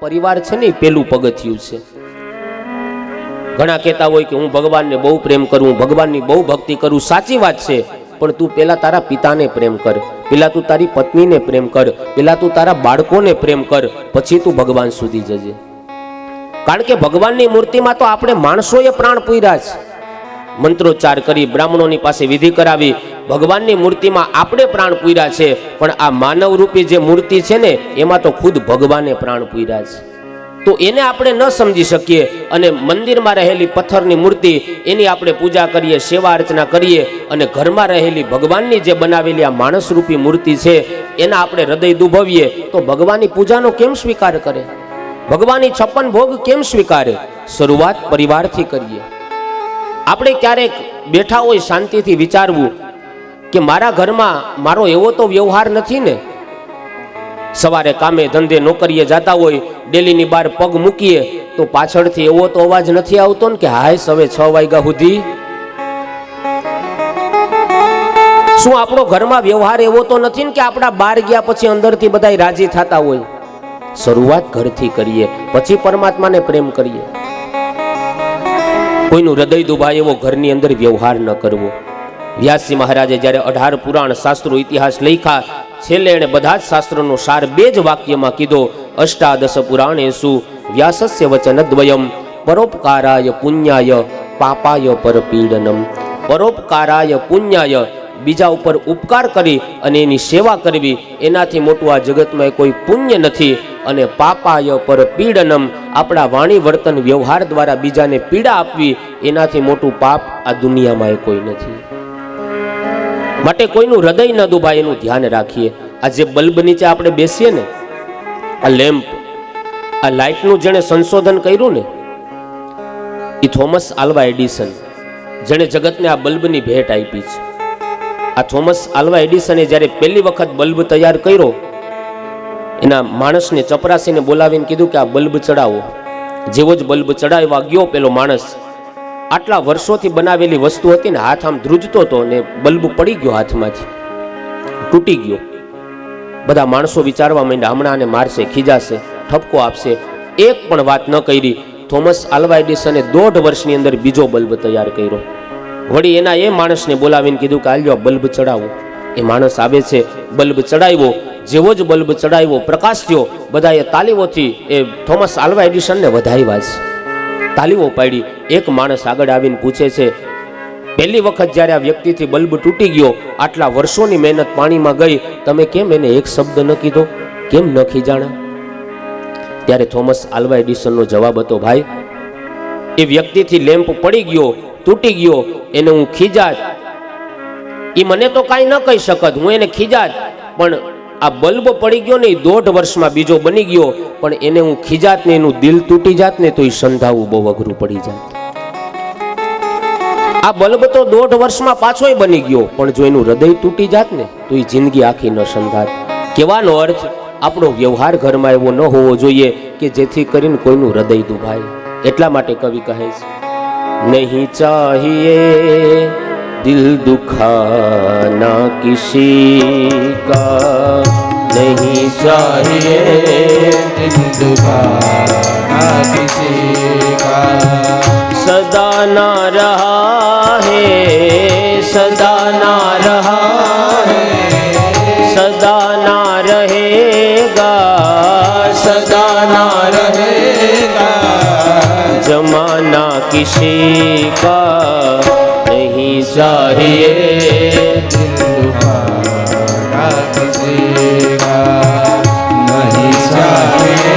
પરિવાર છે ને પેલું પગથિયું છે. ઘણા કહેતા હોય કે હું ભગવાનને બહુ પ્રેમ કરું, ભગવાનની બહુ ભક્તિ કરું. સાચી વાત છે, પણ તું પેલા તારા પિતાને પ્રેમ કર, પેલા તું તારી પત્નીને પ્રેમ કર, પેલા તું તારા બાળકોને પ્રેમ કર, પછી તું ભગવાન સુધી જજે. કારણ કે ભગવાનની મૂર્તિમાં તો આપણે માણસોએ પ્રાણ પૂર્યા છે. મંત્રોચ્ચાર કરી, બ્રાહ્મણોની પાસે વિધિ કરાવી, ભગવાનની મૂર્તિમાં આપણે પ્રાણ પૂર્યા છે. પણ આ માનવ રૂપી જે મૂર્તિ છે ને, એમાં તો ખુદ ભગવાને પ્રાણ પૂર્યા છે. તો એને આપણે ન સમજી શકીએ અને મંદિરમાં રહેલી પથ્થરની મૂર્તિ એની આપણે પૂજા કરીએ, સેવા અર્ચના કરીએ, અને ઘરમાં રહેલી ભગવાનની જે બનાવેલી આ માણસ રૂપી મૂર્તિ છે એના આપણે હૃદય દુભવીએ તો ભગવાનની પૂજાનો કેમ સ્વીકાર કરે? ભગવાનની 56 ભોગ કેમ સ્વીકારે? શરૂઆત પરિવારથી કરીએ. આપણે ક્યારેક બેઠા હોય શાંતિથી વિચારવું કે મારા ઘરમાં મારો એવો તો વ્યવહાર નથી ને. સવારે કામે ધંધે નોકરીએ જતા હોય, ડેલીની બહાર પગ મૂકીએ તો પાછળથી એવો તો અવાજ નથી આવતો ને કે હાય હવે 6 વાગ્યા સુધી. શું આપણો ઘરમાં વ્યવહાર એવો તો નથી ને કે આપણા બહાર ગયા પછી અંદરથી બધા રાજી થતા હોય? શરૂઆત ઘરથી કરીએ, પછી પરમાત્માને પ્રેમ કરીએ. કોઈનું હૃદય દુભાય એવો ઘરની અંદર વ્યવહાર ન કરવો. વ્યાસજી મહારાજે જ્યારે 18 પુરાણ શાસ્ત્રો ઇતિહાસ લખ્યા, છેલ્લે એણે બધા જ શાસ્ત્રોનો સાર 2 જ વાક્યમાં કીધો. 18 પુરાણેષુ વ્યાસસ્ય વચનદ્વયમ પરોપકારાય પુણ્યાય પાપાય પરપીડનમ. પરોપકારાય પુણ્યાય, બીજા ઉપર ઉપકાર કરી અને એની સેવા કરવી, એનાથી મોટું આ જગતમાં કોઈ પુણ્ય નથી. અને પાપાય પરપીડનમ, આપણા વાણી વર્તન વ્યવહાર દ્વારા બીજાને પીડા આપવી, એનાથી મોટું પાપ આ દુનિયામાં કોઈ નથી. માટે કોઈનું હૃદય ન દુભાય એનું ધ્યાન રાખીએ. આ જે બલ્બ નીચે આપણે બેસીએ ને, આ લેમ્પ, આ લાઇટનું જેણે સંશોધન કર્યું ને, એ થોમસ આલ્વા એડિસન, જેણે જગતને આ બલ્બની ભેટ આપી છે. આ થોમસ આલ્વા એડિસને જ્યારે પહેલી વખત બલ્બ તૈયાર કર્યો, એના માણસને ચપરાસીને બોલાવીને કીધું કે આ બલ્બ ચડાવો. જેવો જ બલ્બ ચડાવવા ગયો પેલો માણસ, આટલા વર્ષોથી બનાવેલી વસ્તુ હતી ને, હાથ આમ ધ્રુજતો હતો ને બલ્બ પડી ગયો હાથમાંથી, તૂટી ગયો. બધા માણસો વિચારવા માંડ્યા હમણાં આને મારશે, ખીજાશે, ઠપકો આપશે. એક પણ વાત ન કરી. થોમસ આલ્વા એડિસને 1.5 વર્ષની અંદર બીજો બલ્બ તૈયાર કર્યો. વળી એના એ માણસને બોલાવીને કીધું કે આલ્યો બલ્બ ચડાવો. એ માણસ આવે છે, બલ્બ ચડાવ્યો. જેવો જ બલ્બ ચડાવ્યો, પ્રકાશ થયો, બધાએ તાલીઓથી એ થોમસ આલ્વા એડિસનને વધાવ્યા છે, તાલીઓ પાડી. એક માણસ આગળ આવીને પૂછે છે, પહેલી વખત જ્યારે આ વ્યક્તિથી બલ્બ તૂટી ગયો, આટલા વર્ષોની મહેનત પાણીમાં ગઈ, તમે કેમ એને એક શબ્દ ન કીધો, કેમ ન ખીજાણા? ત્યારે થોમસ આલ્વા એડિસનનો જવાબ હતો, ભાઈ, એ વ્યક્તિથી લેમ્પ પડી ગયો, તૂટી ગયો, એને હું ખીજાત, એ મને તો કાંઈ ન કહી શકત, હું એને ખીજાત, પણ આ બલ્બ પડી ગયો ને, 1.5 વર્ષમાં બીજો બની ગયો, પણ એને હું ખીજાત ને એનું દિલ તૂટી જાત ને તો એ સંધાવવું બહુ અઘરું પડી જાત. આ બલ્બ તો 1.5 વર્ષમાં પાછોય બની ગયો, પણ જો એનું હૃદય તૂટી જાત ને તો એ જિંદગી આખી ન સંધાત. કહેવાનો અર્થ, આપણો વ્યવહાર ઘરમાં એવો ન હોવો જોઈએ કે જેથી કરીને કોઈનું હૃદય દુભાય. એટલા માટે કવિ કહે છે, નહીં ચાહીએ દિલ દુખાના કિસી કા, નહીં ચાહીએ दिल दुखाना किसी का, सदा ना रहा है, सदा ना रहा है, सदा ना रहेगा, सदा ना रहेगा, जमाना किसी का नहीं चाहिए दिल दुखाना किसी का, नहीं चाहिए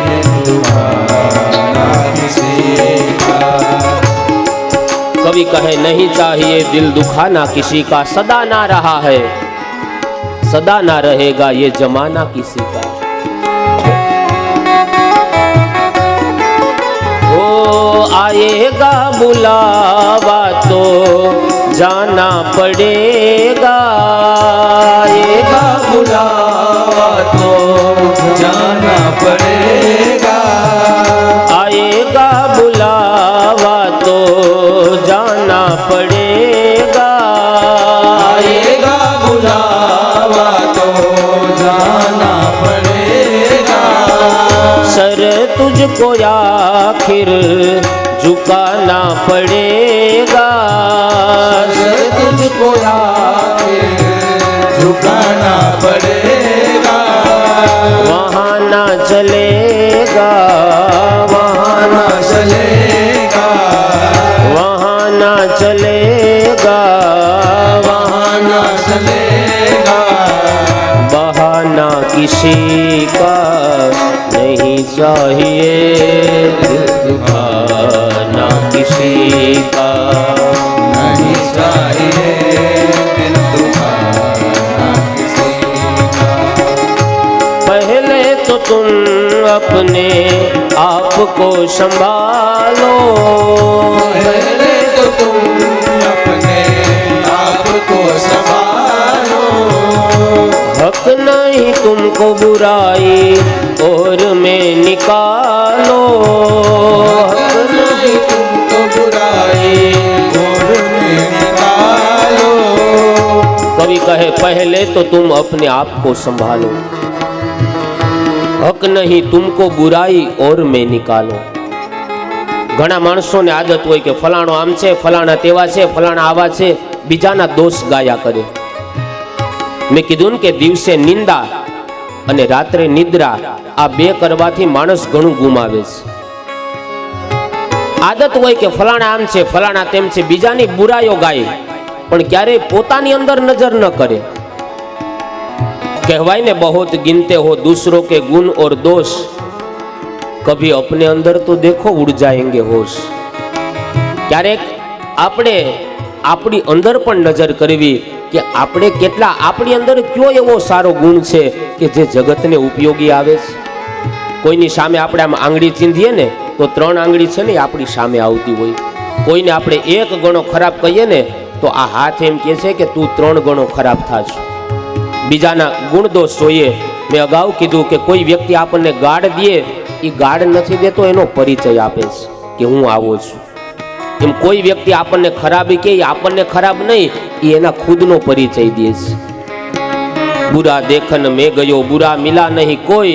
दिल दुखाना किसी का. कवि कहे नहीं चाहिए दिल दुखाना किसी का, सदा ना रहा है, सदा ना रहेगा ये जमाना किसी का. ओ आएगा बुलावा तो जाना पड़ेगा, आएगा बुलावा तो जाना पड़ेगा, आएगा बुलावा तो जाना पड़ेगा, आएगा बुलावा तो जाना पड़ेगा, सर तुझको आखिर झुकाना पड़ेगा, सर तुझको आखिर झुकाना पड़ेगा, वहाँ ना चलेगा, वहाँ ना चलेगा, वहाँ ना चलेगा, वहाँ ना चलेगा, बहाना किसी का नहीं चाहिए, दुखाना किसी का नहीं चाहिए, दिल दुखाना किसी का। पहले तो तुम अपने आप को संभालो, पहले तो तुम अपने आप को संभालो, हक नहीं तुमको बुराई और में निकालो, हक नहीं तुमको बुराई और में निकालो। कवि कहे पहले तो तुम अपने आप को संभालो, हक नहीं तुमको बुराई और में निकालो। घણા માણસોને આદત હોય કે ફલાણો આમ છે, ફલાણા તેવા છે, ફલાણા આવા છે, બીજાના દોષ ગાયા કરે. મેં કીધું ને કે દિવસે નિંદા અને રાત્રે નિદ્રા આ બે કરવાથી માણસ ઘણું ગુમાવે છે. આદત હોય કે ફલાણા આમ છે, ફલાણા તેમ છે, બીજાની બુરાઈઓ ગાય, પણ ક્યારેય પોતાની અંદર નજર ન કરે. कहवाई ने बहुत गिनते हो दूसरों के गुण और दोष, कभी अपने अंदर तो देखो उड़ जाएंगे होश. क्यारेक आपणे आपणी अंदर पण नजर करवी कि आपणे केटला आपणी अंदर क्यो एवो सारो गुण छे कि जे जगतने उपयोगी आवे छे. कोईनी सामे आपणे आम आंगળી ચીંધીએ ने तो 3 આંગળી છે ને આપણી સામે આવતી હોય. કોઈને આપણે એક ગણો ખરાબ કહીએ ને તો આ હાથ એમ કહે છે કે તું 3 ગણો ખરાબ થાશ. બીજાના ગુણ દોષ જોઈએ. મેં અગાઉ કીધું કે કોઈ વ્યક્તિ આપણને ગાળ દે, એ ગાળ નથી દેતો, એનો પરિચય આપે છે કે હું આવો છું. એમ કોઈ વ્યક્તિ આપણને ખરાબી કે આપણને ખરાબ નહીં, એ એના ખુદનો પરિચય દે છે. बुरा देखन में गयो बुरा मिला नहीं कोई,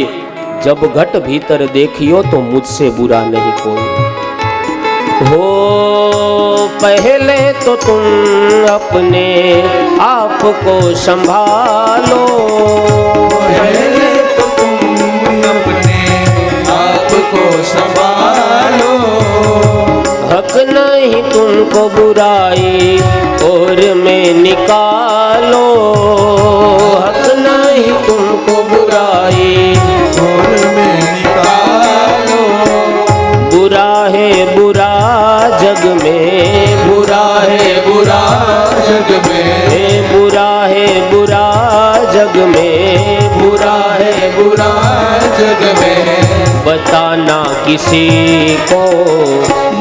जब घट भीतर देखियो तो मुझसे बुरा नहीं कोई. हो पहले तो तुम अपने आप को संभालो, पहले तो तुम अपने आप को संभालो, हक नहीं तुमको बुराई और में निकालो, हक नहीं तुमको बुराई और में निकालो. बुरा है बुरा जग में, बुरा है बुरा जग में, बुरा है बुरा जग में, बुरा है बुरा जग में, बताना किसी को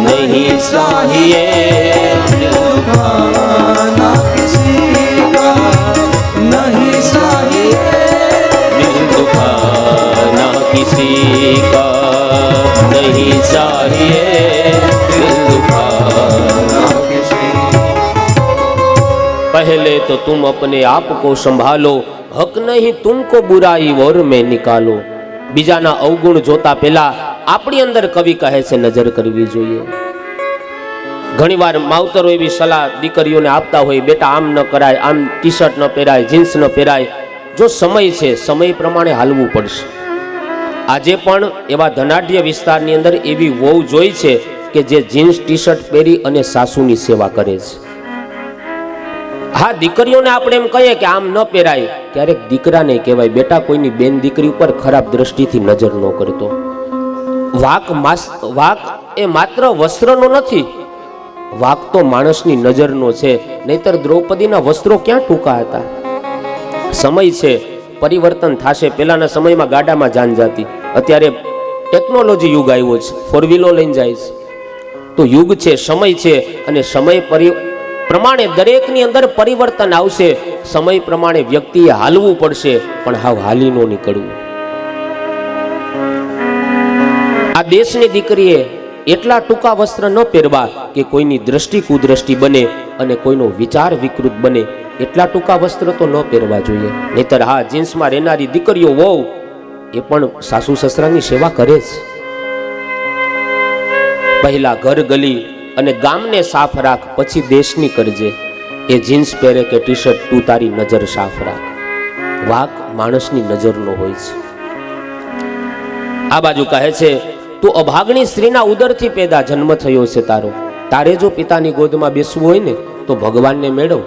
नहीं चाहिए, दुखाना किसी का नहीं चाहिए, दिल दुखाना किसी का नहीं चाहिए, दिल दुखाना. किसी. पहले तो तुम अपने आप को संभालो, हक नहीं तुमको बुराई और में निकालो. બીજાના અવગુણ જોતા પહેલા આપણી અંદર કવિ કહે છે નજર કરવી જોઈએ. ઘણીવાર માવતરો એવી સલાહ દીકરીઓને આપતા હોય, બેટા આમ ન કરાય, આમ ટી શર્ટ ન પહેરાય, જીન્સ ન પહેરાય. જો સમય છે, સમય પ્રમાણે હાલવું પડશે. આજે પણ એવા ધનાઢ્ય વિસ્તારની અંદર એવી વહુ જોઈ છે કે જે જીન્સ ટી શર્ટ પહેરી અને સાસુની સેવા કરે છે. હા, દીકરીઓને આપણે એમ કહીએ કે આમ ન પહેરાય, ક્યારેક દીકરાને કહેવાય બેટા કોઈની બેન દીકરી ઉપર ખરાબ દ્રષ્ટિથી નજર ન કરતો. વાક એ માત્ર વસ્ત્રનો નથી, વાક તો માણસની નજરનો છે. નહીતર દ્રૌપદીના વસ્ત્રો ક્યાં ટૂંકા હતા. સમય છે, પરિવર્તન થશે. પહેલાના સમયમાં ગાડામાં જાન જાતી, અત્યારે ટેકનોલોજી યુગ આવ્યો છે, 4 વ્હીલો લઈને જાય છે. તો યુગ છે, સમય છે, અને સમય પ્રમાણે દરેકની અંદર પરિવર્તન આવશે. સમય પ્રમાણે વ્યક્તિએ હાલવું પડશે, પણ હાવ હાલી નો નીકળવું. આ દેશની દીકરીએ એટલા ટૂંકા વસ્ત્ર ન પહેરવા કે કોઈની દ્રષ્ટિ કુદ્રષ્ટિ બને અને કોઈનો વિચાર વિકૃત બને. એટલા ટૂંકા વસ્ત્ર તો ન પહેરવા જોઈએ. નહીતર હા, જીન્સમાં રહેનારી દીકરીઓ વહુ એ પણ સાસુ સસરાની સેવા કરે છે. પહેલા ઘર ગલી અને ગામને સાફ રાખ, પછી દેશની કરજે. એ જીન્સ પહેરે કે ટી શર્ટ, તું તારી નજર સાફ રાખ. વાક માણસની નજરનો હોય છે. આ બાજુ કહે છે, તું અભાગણી સ્ત્રીના ઉદરથી પેદા જન્મ થયો છે તારો. તારે જો પિતાની ગોદમાં બેસવું હોય ને તો ભગવાનને મેળવ.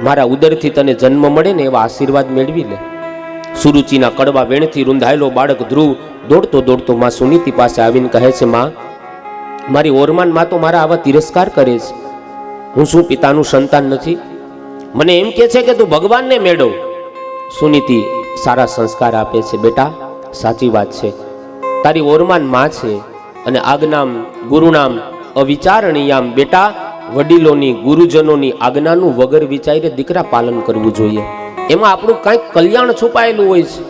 મારા ઉદરથી તને જન્મ મળે ને એવા આશીર્વાદ મેળવી લે. સુરુચિના કડવા વેણથી રૂંધાયેલો બાળક ધ્રુવ દોડતો દોડતો માં સુનીતિ પાસે આવીને કહે છે, માં, મારી ઓરમાન માં તો મારા આવા તિરસ્કાર કરે છે. હું શું પિતાનું સંતાન નથી? મને એમ કે છે કે તું ભગવાનને મેળવ. સુનીતિ સારા સંસ્કાર આપે છે, બેટા સાચી વાત છે. તારી ઓરમાન માં છે અને આજ્ઞામ ગુરુનામ અવિચારણીયામ. બેટા, વડીલોની ગુરુજનોની આજ્ઞાનું વગર વિચારે દીકરા પાલન કરવું જોઈએ. એમાં આપણું કંઈક કલ્યાણ છુપાયેલું હોય છે.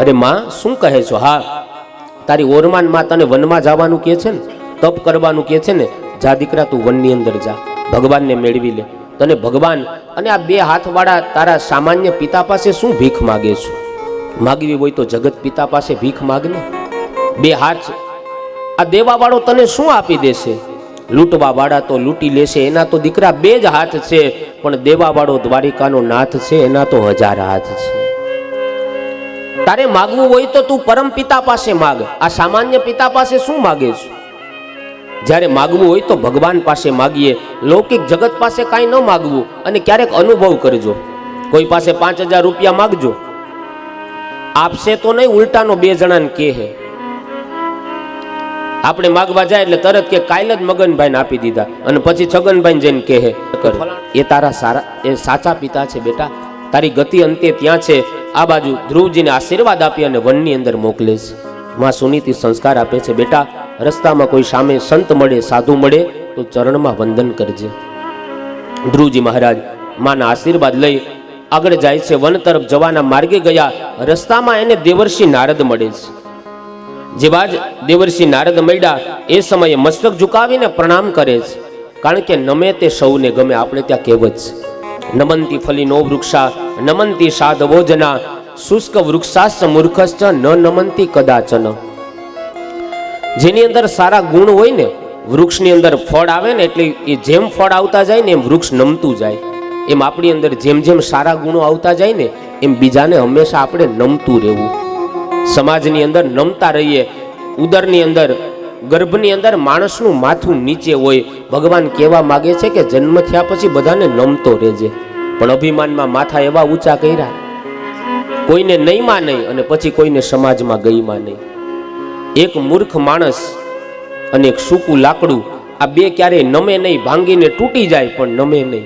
અરે માં, શું કહે છો? હા, તારી ઓરમાન માં તને વનમાં જવાનું કહે છે ને, તપ કરવાનું કહે છે ને, જા દીકરા, તું વનની અંદર જા, ભગવાનને મેળવી લે. તને ભગવાન અને આ બે હાથવાળા તારા સામાન્ય પિતા પાસે શું ભીખ માગે છો? માગવી હોય તો જગત પિતા પાસે ભીખ માગને. બે હાથ આ દેવા વાળો તને શું આપી દેશે? લૂંટવા વાળા તો લૂંટી લેશે, એના તો દીકરા બે જ હાથ છે, પણ દેવા વાળો દ્વારિકાનો નાથ છે, એના તો 1000 હાથ છે. તારે માગવું હોય તો તું પરમ પિતા પાસે માગ. આ સામાન્ય પિતા પાસે શું માગે છે? જ્યારે માગવું હોય તો ભગવાન પાસે માગીએ. લૌકિક જગત પાસે કાંઈ ન માગવું. અને ક્યારેક અનુભવ કરજો, કોઈ પાસે 5000 રૂપિયા માગજો, આપશે તો નહીં, ઉલટાનો 2 જણાને કહે. આપણે માગવા જાય એટલે તરત કે કાલ જ મગનભાઈને આપી દીધા, અને પછી છગનભાઈ જઈને કહે. એ તારા સારા, એ સાચા પિતા છે બેટા. તારી ગતિ અંતે ત્યાં છે. આ બાજુ ધ્રુવજીને આશીર્વાદ આપી અને વનની અંદર મોકલે છે. માં સુનીતિ સંસ્કાર આપે છે, બેટા, રસ્તામાં કોઈ સામે સંત મળે, સાધુ મળે તો ચરણમાં વંદન કરજે. ધ્રુવજી મહારાજ માના આશીર્વાદ લઈ આગળ જાય છે. વન તરફ જવાના માર્ગે ગયા, રસ્તામાં એને દેવર્ષિ નારદ મળે છે. જેવા જ દેવર્ષિ નારદ મળ્યા એ સમયે મસ્તક ઝુકાવીને પ્રણામ કરે છે. કારણ કે નમે તે સૌને ગમે. આપણે ત્યાં કહેવત છે, નમંતી ફલીનો વૃક્ષા નમંતી સાધવો જના, શુષ્ક વૃક્ષાસ્ચ મૂર્ખશ્ચ ન નમંતી કદાચન. જેની અંદર સારા ગુણ હોય ને, વૃક્ષની અંદર ફળ આવે ને, એટલે એ જેમ ફળ આવતા જાય ને એમ વૃક્ષ નમતું જાય. એમ આપણી અંદર જેમ જેમ સારા ગુણો આવતા જાય ને એમ બીજાને હંમેશા આપણે નમતું રહેવું. સમાજની અંદર નમતા રહીએ. ઉદરની અંદર, ગર્ભની અંદર માણસનું માથું નીચે હોય. ભગવાન કહેવા માગે છે કે જન્મ થયા પછી બધાને નમતો રહેજે. પણ અભિમાનમાં માથા એવા ઊંચા કર્યા, કોઈને નહીમાં નહીં અને પછી કોઈને સમાજમાં ગઈમાં નહીં. એક મૂર્ખ માણસ અને એક સૂકું લાકડું, આ બે ક્યારેય નમે નહીં, ભાંગીને તૂટી જાય પણ નમે નહીં.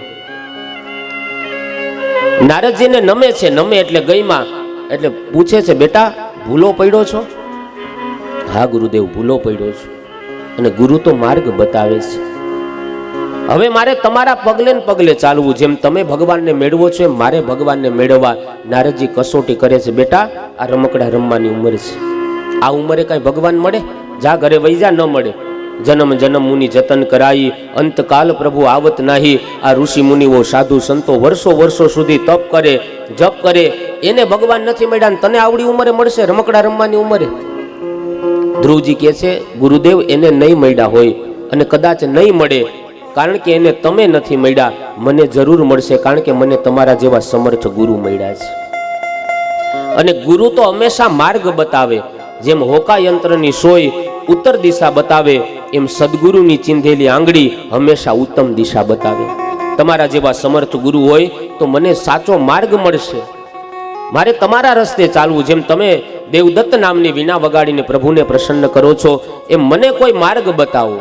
નારદજીને નમે છે, નમે એટલે ગઈમાં. એટલે પૂછે છે, બેટા ભૂલો પડ્યો છો? હા ગુરુદેવ, ભૂલો પડ્યો છું. અને ગુરુ તો માર્ગ બતાવે છે. હવે મારે તમારા પગલે ને પગલે ચાલવું. જેમ તમે ભગવાનને મેળવો છો એમ મારે ભગવાનને મેળવવા. નારદજી કસોટી કરે છે, બેટા આ રમકડા રમવાની ઉંમર છે. આ ઉંમરે કઈ ભગવાન મળે? જા ઘરે વહી જા, ન મળે. જન્મ જન્મ મુનિ જતન કરાઈ, અંતકાલ પ્રભુ આવત નાહી. આ ઋષિ મુનિઓ, સાધુ સંતો વર્ષો વર્ષો સુધી તપ કરે, જપ કરે, એને ભગવાન નથી મળ્યા ને તને આવડી ઉંમરે મળશે રમકડા રમવાની ઉંમરે? ધ્રુવજી કહે છે, ગુરુદેવ એને નહીં મળ્યા હોય અને કદાચ નહીં મળે, કારણ કે એને તમે નથી મળ્યા. મને જરૂર મળશે, કારણ કે મને તમારા જેવા સમર્થ ગુરુ મળ્યા છે. અને ગુરુ તો હંમેશા માર્ગ બતાવે. જેમ હોકા યંત્રની સોય ઉત્તર દિશા બતાવે, એમ સદગુરુની ચિંધેલી આંગળી હંમેશા ઉત્તમ દિશા બતાવે. તમારા જેવા સમર્થ ગુરુ હોય તો મને સાચો માર્ગ મળશે. મારે તમારા રસ્તે ચાલવું. જેમ તમે દેવદત્ત નામની વીણા વગાડીને પ્રભુને પ્રસન્ન કરો છો, એમ મને કોઈ માર્ગ બતાવો.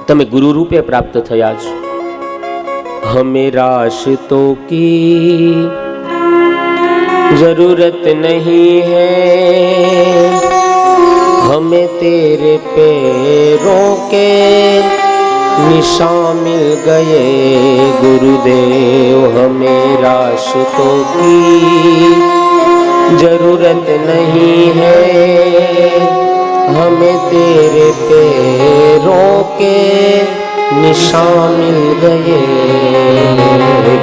તમે ગુરુ રૂપે પ્રાપ્ત થયા છો. હમે રાશતો કી જરૂરત નહીં હૈ, हमें तेरे पैरों के निशान मिल गए गुरुदेव. हमें रास्तों की जरूरत नहीं है, हमें तेरे पैरों के निशान मिल गए.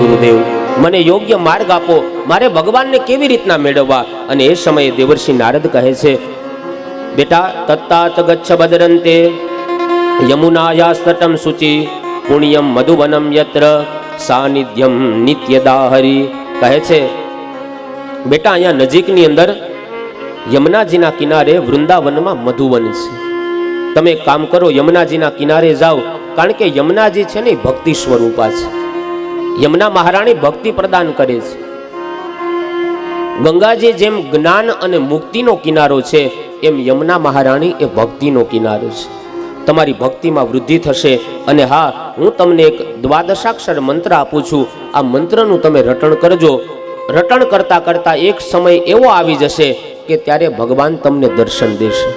गुरुदेव મને યોગ્ય માર્ગ આપો, મારે ભગવાનને કેવી રીતના મેળવવા. અને એ સમયે દેવર્ષિ નારદ કહે છે, બેટા તત્તાત ગચ્છ બદરંતે યમુનાયાસ્તટમ શુચિ પુણ્યમ મધુવનમ યત્ર સાનિધ્યમ નિત્યદા હરિ. કહે છે બેટા અહીંયા નજીકની અંદર યમુનાજીના કિનારે વૃંદાવનમાં મધુવન છે. તમે એક કામ કરો, યમુનાજીના કિનારે જાઓ, કારણ કે યમુનાજી છે ને ભક્તિ સ્વરૂપા છે. યમુના મહારાણી ભક્તિ પ્રદાન કરે છે. ગંગાજી જેમ જ્ઞાન અને મુક્તિનો કિનારો છે, એમ યમુના મહારાણી એ ભક્તિનો કિનારો છે. તમારી ભક્તિમાં વૃદ્ધિ થશે. અને હા, હું તમને એક દ્વાદશાક્ષર મંત્ર આપું છું. આ મંત્રનું તમે રટણ કરજો. રટણ કરતા કરતા એક સમય એવો આવી જશે કે ત્યારે ભગવાન તમને દર્શન દેશે.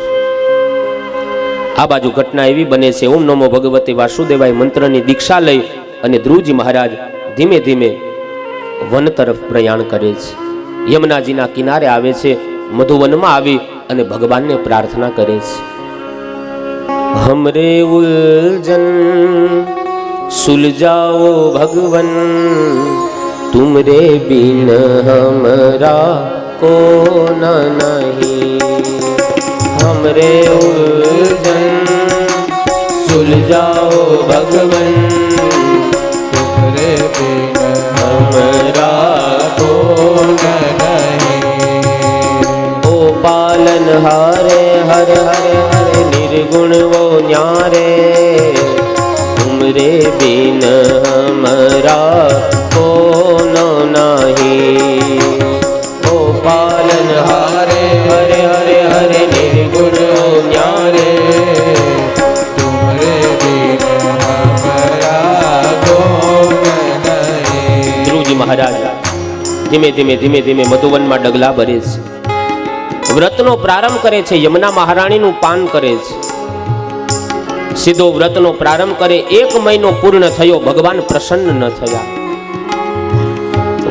આ બાજુ ઘટના એવી બને છે, ઓમ નમો ભગવતે વાસુદેવાય મંત્રની દીક્ષા લઈ અને ધ્રુવજી મહારાજ ધીમે ધીમે વન તરફ પ્રયાણ કરે છે. યમુનાજીના કિનારે આવે છે. મધુવનમાં આવી અને ભગવાનને પ્રાર્થના કરે છે, हमरे उलझन सुलझाओ भगवन, तुमरे बिन हमरा को न नहीं. हमरे उलझन सुलझाओ भगवन, तुमरे बिन हमरा को न नहीं. ओ पालन हारे हर हर हर निर्गुण वो न्यारे, तुमरे बिन हमरा को न नहीं. ओ पालन हारे हरे हरे हरे निर्गुण वो न्यारे, तुमरे बिन हमरा को न नहीं. ધ્રુવજી મહારાજ ધીમે ધીમે ધીમે ધીમે મધુવનમાં ડગલા ભરે છે. વ્રતનો પ્રારંભ કરે છે. યમુના મહારાણીનું પાન કરે છે. સીધો વ્રતનો પ્રારંભ કરે. 1 મહિનો પૂર્ણ થયો, ભગવાન પ્રસન્ન ન થયા.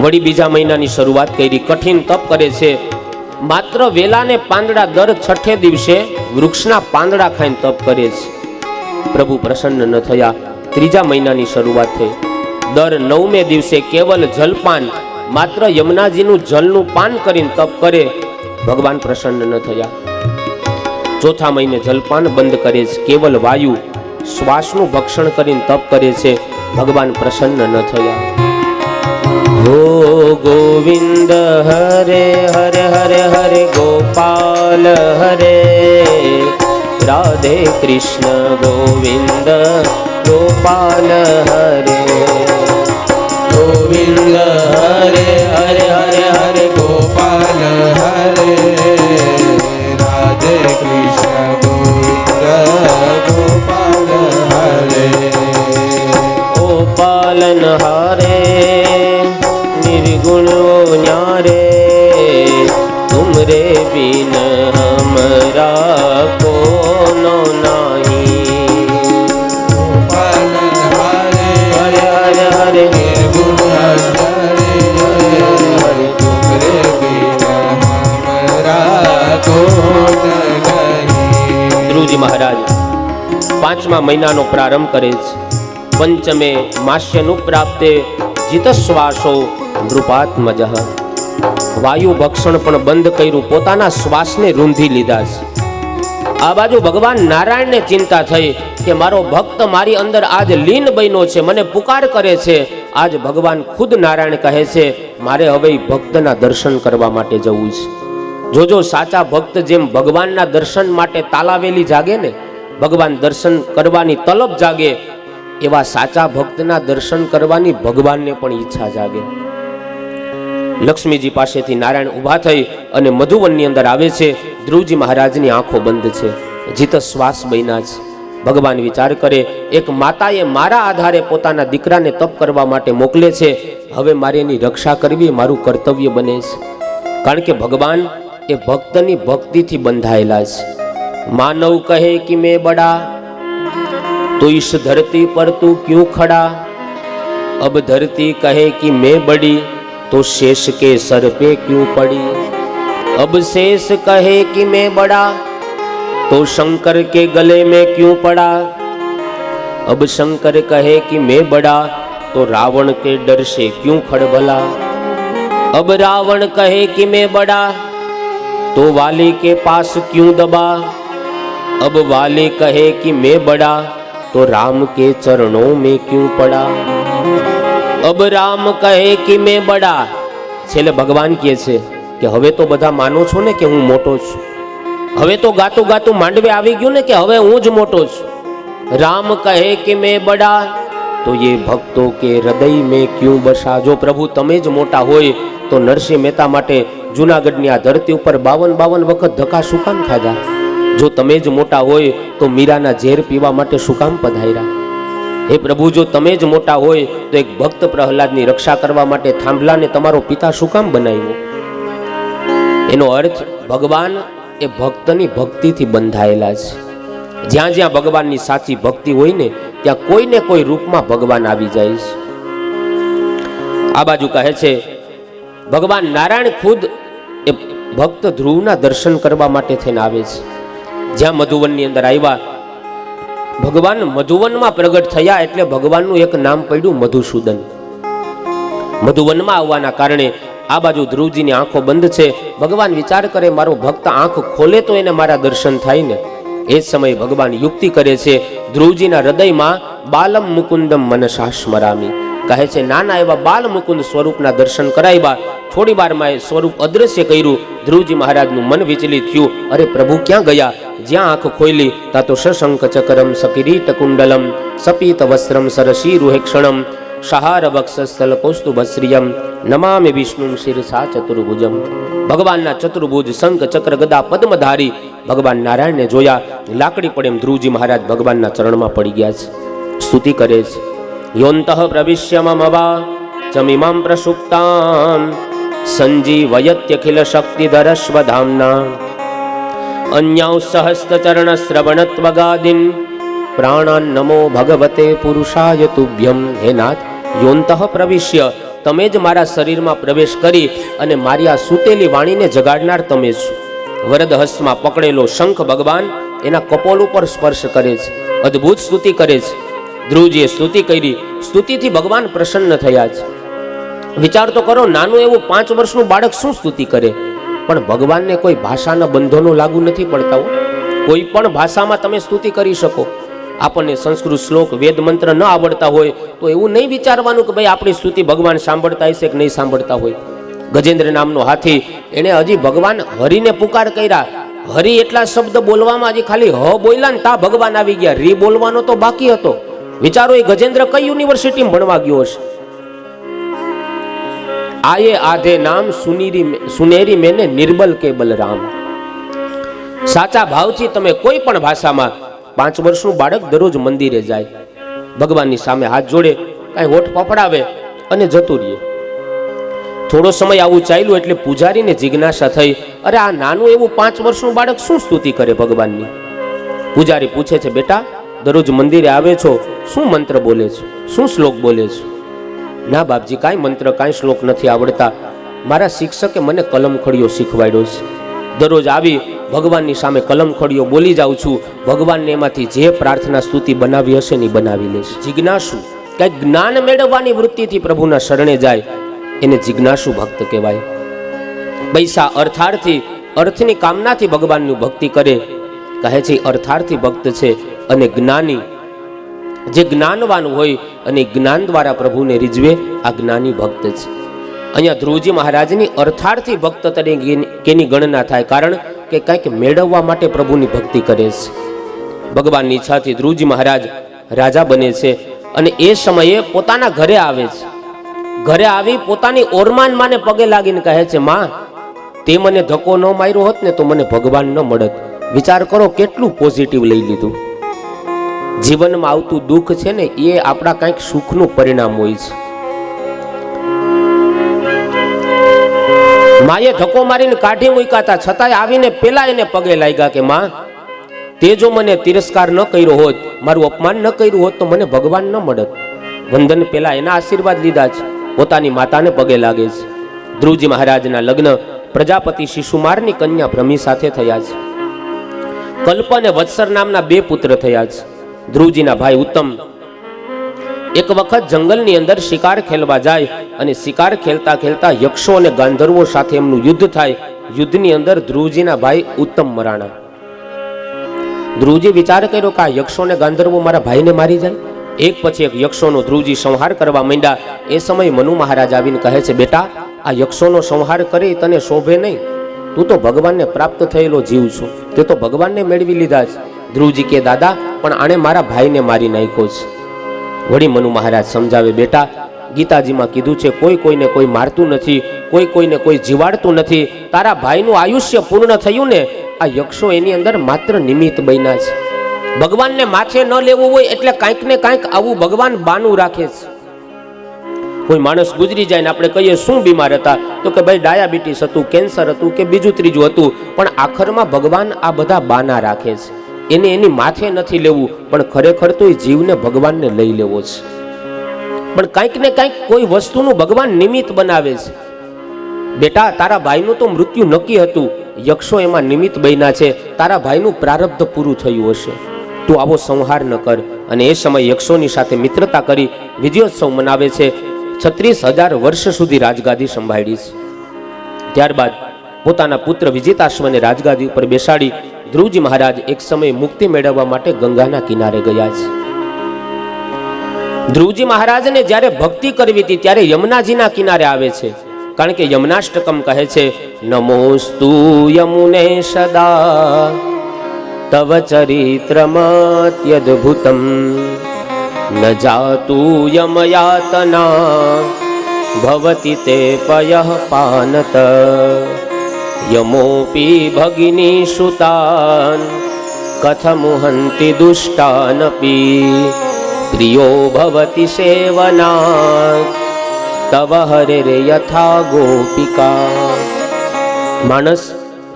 વળી બીજા મહિનાની શરૂઆત કરી. કઠિન તપ કરે છે. માત્ર વેલાને પાંદડા દર 6 દિવસે વૃક્ષના પાંદડા ખાઈને તપ કરે છે. પ્રભુ પ્રસન્ન ન થયા. ત્રીજા મહિનાની શરૂઆત થઈ. દર 9મે દિવસે કેવલ જલપાન, માત્ર યમુનાજીનું જલનું પાન કરીને તપ કરે. ભગવાન પ્રસન્ન ન થયા. ચોથા મહિને જલપાન બંધ કરે છે. કેવલ વાયુ શ્વાસનું ભક્ષણ કરીને તપ કરે છે. ભગવાન પ્રસન્ન ન થયા. હો ગોવિંદ હરે હરે હરે હરે ગોપાલ હરે, રાધે કૃષ્ણ ગોવિંદ ગોપાલ હરે. गोविंद हरे हरे हरे हरे गोपाल हरे, राधे कृष्ण गोविंद गोपाल हरे. ओ पालन हारे निर्गुण न्यारे, तुमरे बिन हमरा को नो नहीं. गोपाल हरे हरे हरे हरे निर्गुण हरे हरे, तुमरे बिन हमरा को न नहीं. ધ્રુવજી મહારાજ 5મા મહિનાનો પ્રારંભ કરે છે. પંચમે માસ્યનું પ્રાપ્તે જીતશ્વાસો નૃપાત્મજ. વાયુ ભક્ષણ પણ બંધ કર્યું. પોતાના શ્વાસને રૂંધી લીધા છે. આ બાજુ ભગવાન નારાયણને ચિંતા થઈ કે મારો ભક્ત મારી અંદર આજ લીન બન્યો છે, મને પુકાર કરે છે. આજ ભગવાન ખુદ નારાયણ કહે છે મારે હવે ભક્તના દર્શન કરવા માટે જવું છે. જોજો સાચા ભક્ત જેમ ભગવાનના દર્શન માટે તાલાવેલી જાગે ને, ભગવાન દર્શન કરવાની તલબ જાગે, એવા સાચા ભક્તના દર્શન કરવાની ભગવાનને પણ ઈચ્છા જાગે. લક્ષ્મીજી પાસેથી નારાયણ ઊભા થઈ અને મધુવનની અંદર આવે છે. ધ્રુવજી મહારાજની આંખો બંધ છે, જીત શ્વાસ બન્યા છે. ભગવાન વિચાર કરે, એક માતાએ મારા આધારે પોતાના દીકરાને તપ કરવા માટે મોકલે છે, હવે મારે એની રક્ષા કરવી મારું કર્તવ્ય બને છે. કારણ કે ભગવાન એ ભક્તની ભક્તિથી બંધાયેલા છે. માનવ કહે કે મેં બડા, तो इस धरती पर तू क्यों खड़ा. अब धरती कहे कि मैं बड़ी, तो शेष के सर पे क्यों पड़ी. अब शेष कहे कि मैं बड़ा, तो शंकर के गले में क्यों पड़ा. अब शंकर कहे कि मैं बड़ा, तो तो रावण के डर से क्यों खड़बला। अब रावण कहे कि मैं बड़ा, तो वाले के पास क्यों दबा। अब वाले कहे कि मैं बड़ा, तो राम के चरणों में क्यों पड़ा। अब राम कहे कि मैं बड़ा, છેલ્લે ભગવાન કહે છે કે હવે તો બધા માનો છો ને કે હું મોટો છું, હવે તો ગાતું ગાતું માંડવે આવી ગયું ને કે હવે હું જ મોટો છું। રામ કહે કે મેં બડા, તો ये ભક્તો કે હૃદય में क्यों बसा। જો પ્રભુ તમે જ મોટા હોય તો નરસિંહ મહેતા માટે જૂનાગઢની આ ધરતી ઉપર 52 વખત ધક્કા શું કામ ખાધા। જો તમે જ મોટા હોય તો મીરાના ઝેર પીવા માટે શું કામ પધાર્યા। હે પ્રભુ, જો તમે જ મોટા હોય તો એક ભક્ત પ્રહલાદની રક્ષા કરવા માટે થાંભલાને તમારો પિતા શું કામ બનાવ્યો। એનો અર્થ ભગવાન એ ભક્તની ભક્તિથી બંધાયેલા છે। જ્યાં જ્યાં ભગવાનની સાચી ભક્તિ હોય ને ત્યાં કોઈને કોઈ રૂપમાં ભગવાન આવી જાય છે। આ બાજુ કહે છે ભગવાન નારાયણ ખુદ એ ભક્ત ધ્રુવના દર્શન કરવા માટે થઈને આવે છે। જ્યાં મધુવનની અંદર આવ્યા, ભગવાન મધુવનમાં પ્રગટ થયા એટલે ભગવાનનું એક નામ પડ્યું મધુસૂદન। મધુવનમાં આવવાના કારણે આ બાજુ ધ્રુવજીની આંખો બંધ છે। ભગવાન વિચાર કરે મારો ભક્ત આંખ ખોલે તો એને મારા દર્શન થાય ને। એ સમયે ભગવાન યુક્તિ કરે છે। ધ્રુવજીના હૃદયમાં બાલમ મુકુંદમ મનસા સ્મરામી કહે છે નાના એવા બાલ મુકુંદ સ્વરૂપના દર્શન કરાવ્યા। થોડી વારમાં એ સ્વરૂપ અદ્રશ્ય કર્યું। ધ્રુવજી મહારાજનું મન વિચલિત થયું, અરે પ્રભુ ક્યાં ગયા। જ્યાં આંખ ખોલી તા તો શશંક ચકરમ સકિરીટ કુંડલમ સપીત વસ્ત્રમ સરશીરુહેક્ષણમ સહાર વક્ષસ્થલ કૌસ્તુભશ્રિયમ નમામિ વિષ્ણુ શિરસા ચતુર્ભુજમ। ભગવાનના ચતુર્ભુજ શંખ ચક્ર ગદા પદ્મધારી ભગવાન નારાયણને જોયા। લાકડી પડે એમ ધ્રુવજી મહારાજ ભગવાનના ચરણમાં પડી ગયા છે, સ્તુતિ કરે છે। યોંતઃ પ્રવિશ્ય મમવા ચમિમાં પ્રસુપ્તાં સંજીવયત્યખિલ શક્તિધરસ્વધામ્ના અન્યૌ સહસ્તચરણ શ્રવણત્વગાદિન પ્રાણાન નમો ભગવતે પુરુષાય તુભ્યમ। હે નાથ, યોંતઃ પ્રવિશ્ય તમે જ મારા શરીરમાં પ્રવેશ કરી અને મારી આ સૂતેલી વાણીને જગાડનાર તમે છો। વરદ હસ્તમાં પકડેલો શંખ ભગવાન એના કપોલ ઉપર સ્પર્શ કરે છે, અદ્ભુત સ્તુતિ કરે છે। ધ્રુવજીએ સ્તુતિ કરી, સ્તુતિથી ભગવાન પ્રસન્ન થયા છે। વિચાર તો કરો, નાનું એવું 5 વર્ષનું બાળક શું સ્તુતિ કરે, પણ ભગવાનને કોઈ ભાષાના બંધનો લાગુ નથી પડતા। કોઈ પણ ભાષામાં તમે સ્તુતિ કરી શકો। આપણને સંસ્કૃત શ્લોક વેદ મંત્ર ન આવડતા હોય તો એવું નહીં વિચારવાનું કે ભાઈ આપણી સ્તુતિ ભગવાન સાંભળતા હશે કે નહીં સાંભળતા હોય। ગજેન્દ્ર નામનો હાથી, એને હજી ભગવાન હરિને પુકાર કર્યા। હરિ એટલા શબ્દ બોલવામાં હજી ખાલી હ બોલ્યા ને તા ભગવાન આવી ગયા, રી બોલવાનો તો બાકી હતો। વિચારો, એ ગજેન્દ્ર કઈ યુનિવર્સિટીમાં ભણવા ગયો હશે। આયે આધે નામ સુનેરી મેને નિર્બલ કે બલરામ। સાચા ભાવથી તમે કોઈ પણ ભાષામાં 5 વર્ષનું બાળક દરરોજ મંદિરે જાય, ભગવાનની સામે હાથ જોડે, કાંઈ હોઠ પપડાવે અને જતું રહે। થોડો સમય આવું ચાલ્યું એટલે પૂજારીને જિજ્ઞાસા થઈ, અરે આ નાનું એવું 5 વર્ષનું બાળક શું સ્તુતિ કરે ભગવાનની। પૂજારી પૂછે છે, બેટા દરરોજ મંદિરે આવે છો, શું મંત્ર બોલે છો, શું શ્લોક બોલે છો। ના બાપજી, કાંઈ મંત્ર કાંઈ શ્લોક નથી આવડતા, મારા શિક્ષકે મને કલમખડીયો શીખવાડ્યો છે। દરરોજ આવી ભગવાનની સામે કલમખડીયો બોલી જાઉં છું, ભગવાનને એમાંથી જે પ્રાર્થના સ્તુતિ બનાવી હશે ને બનાવી લેશે। જિજ્ઞાસુ, કંઈક જ્ઞાન મેળવવાની વૃત્તિથી પ્રભુના શરણે જાય એને જિજ્ઞાસુ ભક્ત કહેવાય। પૈસા અર્થાર્થી, અર્થની કામનાથી ભગવાનની ભક્તિ કરે, કહે છે અર્થાર્થી ભક્ત છે। અને જ્ઞાની, જે જ્ઞાનવાન હોય અને જ્ઞાન દ્વારા પ્રભુને રીઝવે, આ જ્ઞાની ભક્ત છે। અહીંયા ધ્રુવજી મહારાજની અર્થાર્થી ભક્ત તરીકેની ગણના થાય, કારણ કે કંઈક મેળવવા માટે પ્રભુની ભક્તિ કરે છે। ભગવાનની ઈચ્છાથી ધ્રુવજી મહારાજ રાજા બને છે અને એ સમયે પોતાના ઘરે આવે છે। ઘરે આવી પોતાની ઓરમાન માને પગે લાગીને કહે છે, માં તે મને ધક્કો ન માર્યો હોત ને તો મને ભગવાન ન મળત। વિચાર કરો કેટલું પોઝિટિવ લઈ લીધું। જીવનમાં આવતું દુઃખ છે ને એ આપણા કંઈક સુખનું પરિણામ હોય છે। માએ ધક્કો મારીને કાઢી મૂક્યા હતા, છતાંય આવીને પેલા એને પગે લાગ્યા કે માં તે જો મને તિરસ્કાર ન કર્યો હોત, મારું અપમાન ન કર્યું હોત તો મને ભગવાન ન મળત। વંદન પેલા એના આશીર્વાદ લીધા છે, પોતાની માતાને પગે લાગે છે। ધ્રુવજી મહારાજના લગ્ન પ્રજાપતિ શિશુમારની કન્યા ભ્રમી સાથે થયા છે। કલ્પ અને વત્સર નામના 2 પુત્ર થયા છે। ધ્રુવજીના ભાઈ ઉત્તમ એક વખત જંગલની અંદર શિકાર ખેલવા જાય અને શિકાર ખેલતા ખેલતા યક્ષો અને ગાંધર્વો સાથે એમનું યુદ્ધ થાય. યુદ્ધની અંદર ધ્રુવજીના ભાઈ ઉત્તમ મરાણા. ધ્રુવજી વિચાર કર્યો કે આ યક્ષો અને ગાંધર્વો મારા ભાઈને મારી જાય. એક પછી એક યક્ષોનો ધ્રુવજી સંહાર કરવા માંડ્યા. એ સમયે મનુ મહારાજ આવીને કહે છે, બેટા આ યક્ષોનો સંહાર કરી તને શોભે નહીં. તું તો ભગવાનને પ્રાપ્ત થયેલો જીવ છો, તે તો ભગવાનને મેળવી લીધા છે. ધ્રુવજી કે દાદા પણ આણે મારા ભાઈને મારી નાખ્યો છે. વળી મનુ મહારાજ સમજાવે, બેટા ગીતાજીમાં કીધું છે કોઈ કોઈને કોઈ મારતું નથી, કોઈ કોઈને કોઈ જીવાડતું નથી. તારા ભાઈનું આયુષ્ય પૂર્ણ થયું ને, આ યક્ષો એની અંદર માત્ર નિમિત્ત બન્યા છે. ભગવાનને માથે ન લેવું હોય એટલે કાંઈક ને કાંઈક આવું ભગવાન બાનું રાખે છે. કોઈ માણસ ગુજરી જાય ને આપણે કહીએ શું બીમાર હતા, તો કે ભાઈ ડાયાબિટીસ હતું, કેન્સર હતું કે બીજું ત્રીજું હતું. પણ આખરમાં ભગવાન આ બધા બાના રાખે છે. એને એની માથે નથી લેવું, પણ ખરેખર તો એ જીવને ભગવાનને લઈ લેવો છે. પણ કાંઈક ને કાંઈક કોઈ વસ્તુનું ભગવાન નિમિત્ત બનાવે છે. બેટા તારા ભાઈનું તો મૃત્યુ નક્કી હતું, યક્ષો એમાં નિમિત્ત બન્યા છે. તારા ભાઈનું પ્રારબ્ધ પૂરું થયું હશે, તું આવો સંહાર ન કર. અને એ સમય યક્ષોની સાથે મિત્રતા કરી વિજયોત્સવ મનાવે છે. 36,000 વર્ષ સુધી રાજગાદી સંભાળી છે. ત્યારબાદ પોતાના પુત્ર વિજિતાશ્વને રાજગાદી ઉપર બેસાડી ધ્રુવજી મહારાજ એક સમય મુક્તિ મેળવવા માટે ગંગાના કિનારે ગયા છે. ધ્રુવજી મહારાજને જ્યારે ભક્તિ કરવી હતી ત્યારે યમુનાજીના કિનારે આવે છે. કારણ કે યમુનાષ્ટકમ કહે છે, નમોસ્તુ યમુને સદા તવ ચરિત્રમત્યદ્ભુતમ ન જાતુ યમયાતના ભવતિ તે પયઃ પાનત યમોપી ભગિની સુતાન કથમુહંતિ દુષ્ટાનપી પ્રિયો ભવતિ સેવનાત તવ હરે યથા ગોપિકા. માણસ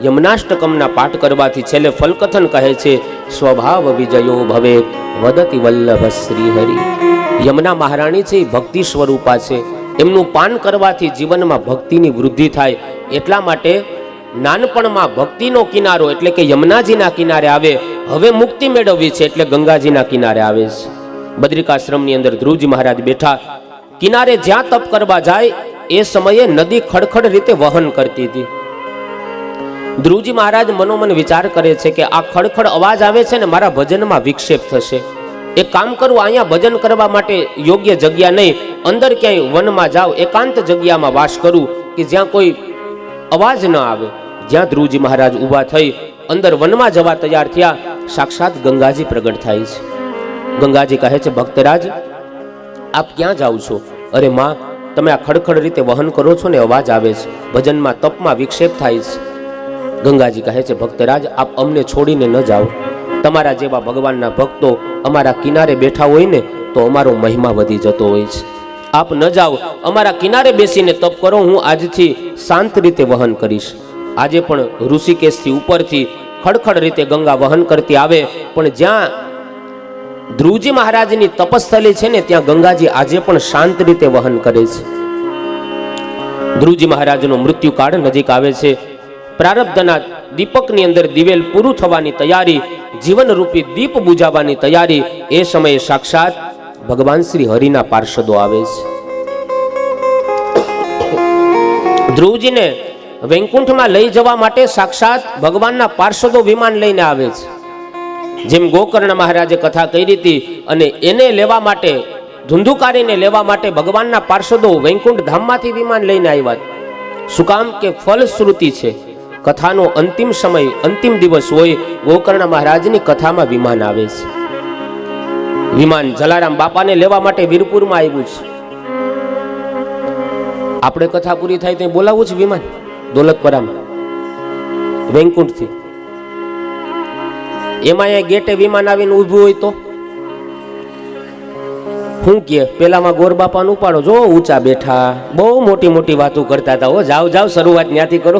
યમુનાષ્ટકમના પાઠ કરવાથી છેલ્લે ફલકથન કહે છે, સ્વભાવ વિજયો ભવે વદતિ વલ્લભ શ્રી હરિ. યમુના મહારાણી છે એ ભક્તિ સ્વરૂપા છે. એમનું પાન કરવાથી જીવનમાં ભક્તિની વૃદ્ધિ થાય. એટલા માટે નાનપણમાં ભક્તિનો કિનારો એટલે કે યમુનાજીના કિનારે આવે. હવે મુક્તિ મેળવવી છે એટલે ગંગાજીના કિનારે આવે છે. બદ્રિકાશ્રમની અંદર ધ્રુવજી મહારાજ બેઠા. કિનારે જ્યાં તપ કરવા જાય એ સમયે નદી ખડખડ રીતે વહન કરતી હતી. ધ્રુવજી મહારાજ મનોમન વિચાર કરે છે કે આ ખડખડ અવાજ આવે છે ને મારા ભજનમાં વિક્ષેપ થશે. એક કામ કરું, અહીંયા ભજન કરવા માટે યોગ્ય જગ્યા નહીં, અંદર ક્યાંય વનમાં જાવ, એકાંત જગ્યામાં વાસ કરું કે જ્યાં કોઈ અવાજ ન આવે. જ્યાં ધ્રુવજી મહારાજ ઊભા થઈ અંદર વનમાં જવા તૈયાર થયા, સાક્ષાત ગંગાજી પ્રગટ થાય છે. ગંગાજી કહે છે, ભક્તરાજ આપ ક્યાં જાઓ છો? અરે માં, તમે આ ખડખડ રીતે વહન કરો છો ને અવાજ આવે છે, ભજનમાં તપમાં વિક્ષેપ થાય છે. ગંગાજી કહે છે, ભક્તરાજ આપ અમને છોડીને ન જાઓ. તમારા જેવા ભગવાનના ભક્તો અમારા કિનારે બેઠા હોય ને તો અમારો મહિમા વધી જતો હોય છે. આપ ન જાઓ, અમારા કિનારે બેસીને તપ કરો, હું આજથી શાંત રીતે વહન કરીશ. આજે પણ ઋષિકેશથી ઉપરથી ખડખડ રીતે ગંગા વહન કરતી આવે, પણ જ્યાં ધ્રુવજી મહારાજની તપસ્થલી છે ને ત્યાં ગંગાજી આજે પણ શાંત રીતે વહન કરે છે. ધ્રુવજી મહારાજનો મૃત્યુકાળ નજીક આવે છે. પ્રારબ્ધના દીપકની અંદર દિવેલ પૂરું થવાની તૈયારી, જીવનરૂપી દીપ બુજાવવાની તૈયારી. એ સમયે સાક્ષાત ભગવાન શ્રી હરિના પાર્ષદો આવે છે. ધ્રુવજીને વૈકુંઠમાં લઈ જવા માટે સાક્ષાત ભગવાનના પાર્ષદો વિમાન લઈને આવે છે. જેમ ગોકર્ણ મહારાજે કથા કરી હતી અને એને લેવા માટે, ધુંધુકારીને લેવા માટે ભગવાનના પાર્ષદો વૈકુંઠ ધામમાંથી વિમાન લઈને આવ્યા. શું કામ કે ફલશ્રુતિ છે. કથાનો અંતિમ સમય, અંતિમ દિવસ હોય, ગોકર્ણ મહારાજની કથામાં વિમાન આવે છે. વિમાન જલારામ બાપાને લેવા માટે વીરપુરમાં આવ્યું છે. આપણે કથા પૂરી થાય ત્યાં બોલાવવું છે વિમાન દોલતપરામાં વૈકુંઠથી. એમાં અહીંયા ગેટે વિમાન આવીને ઊભું હોય તો શું કે પેલામાં ગોર બાપાનું ઉપાડો, જો ઊંચા બેઠા, બહુ મોટી મોટી વાતો કરતા હતા. હો જાઓ જાઓ, શરૂઆત ત્યાંથી કરો.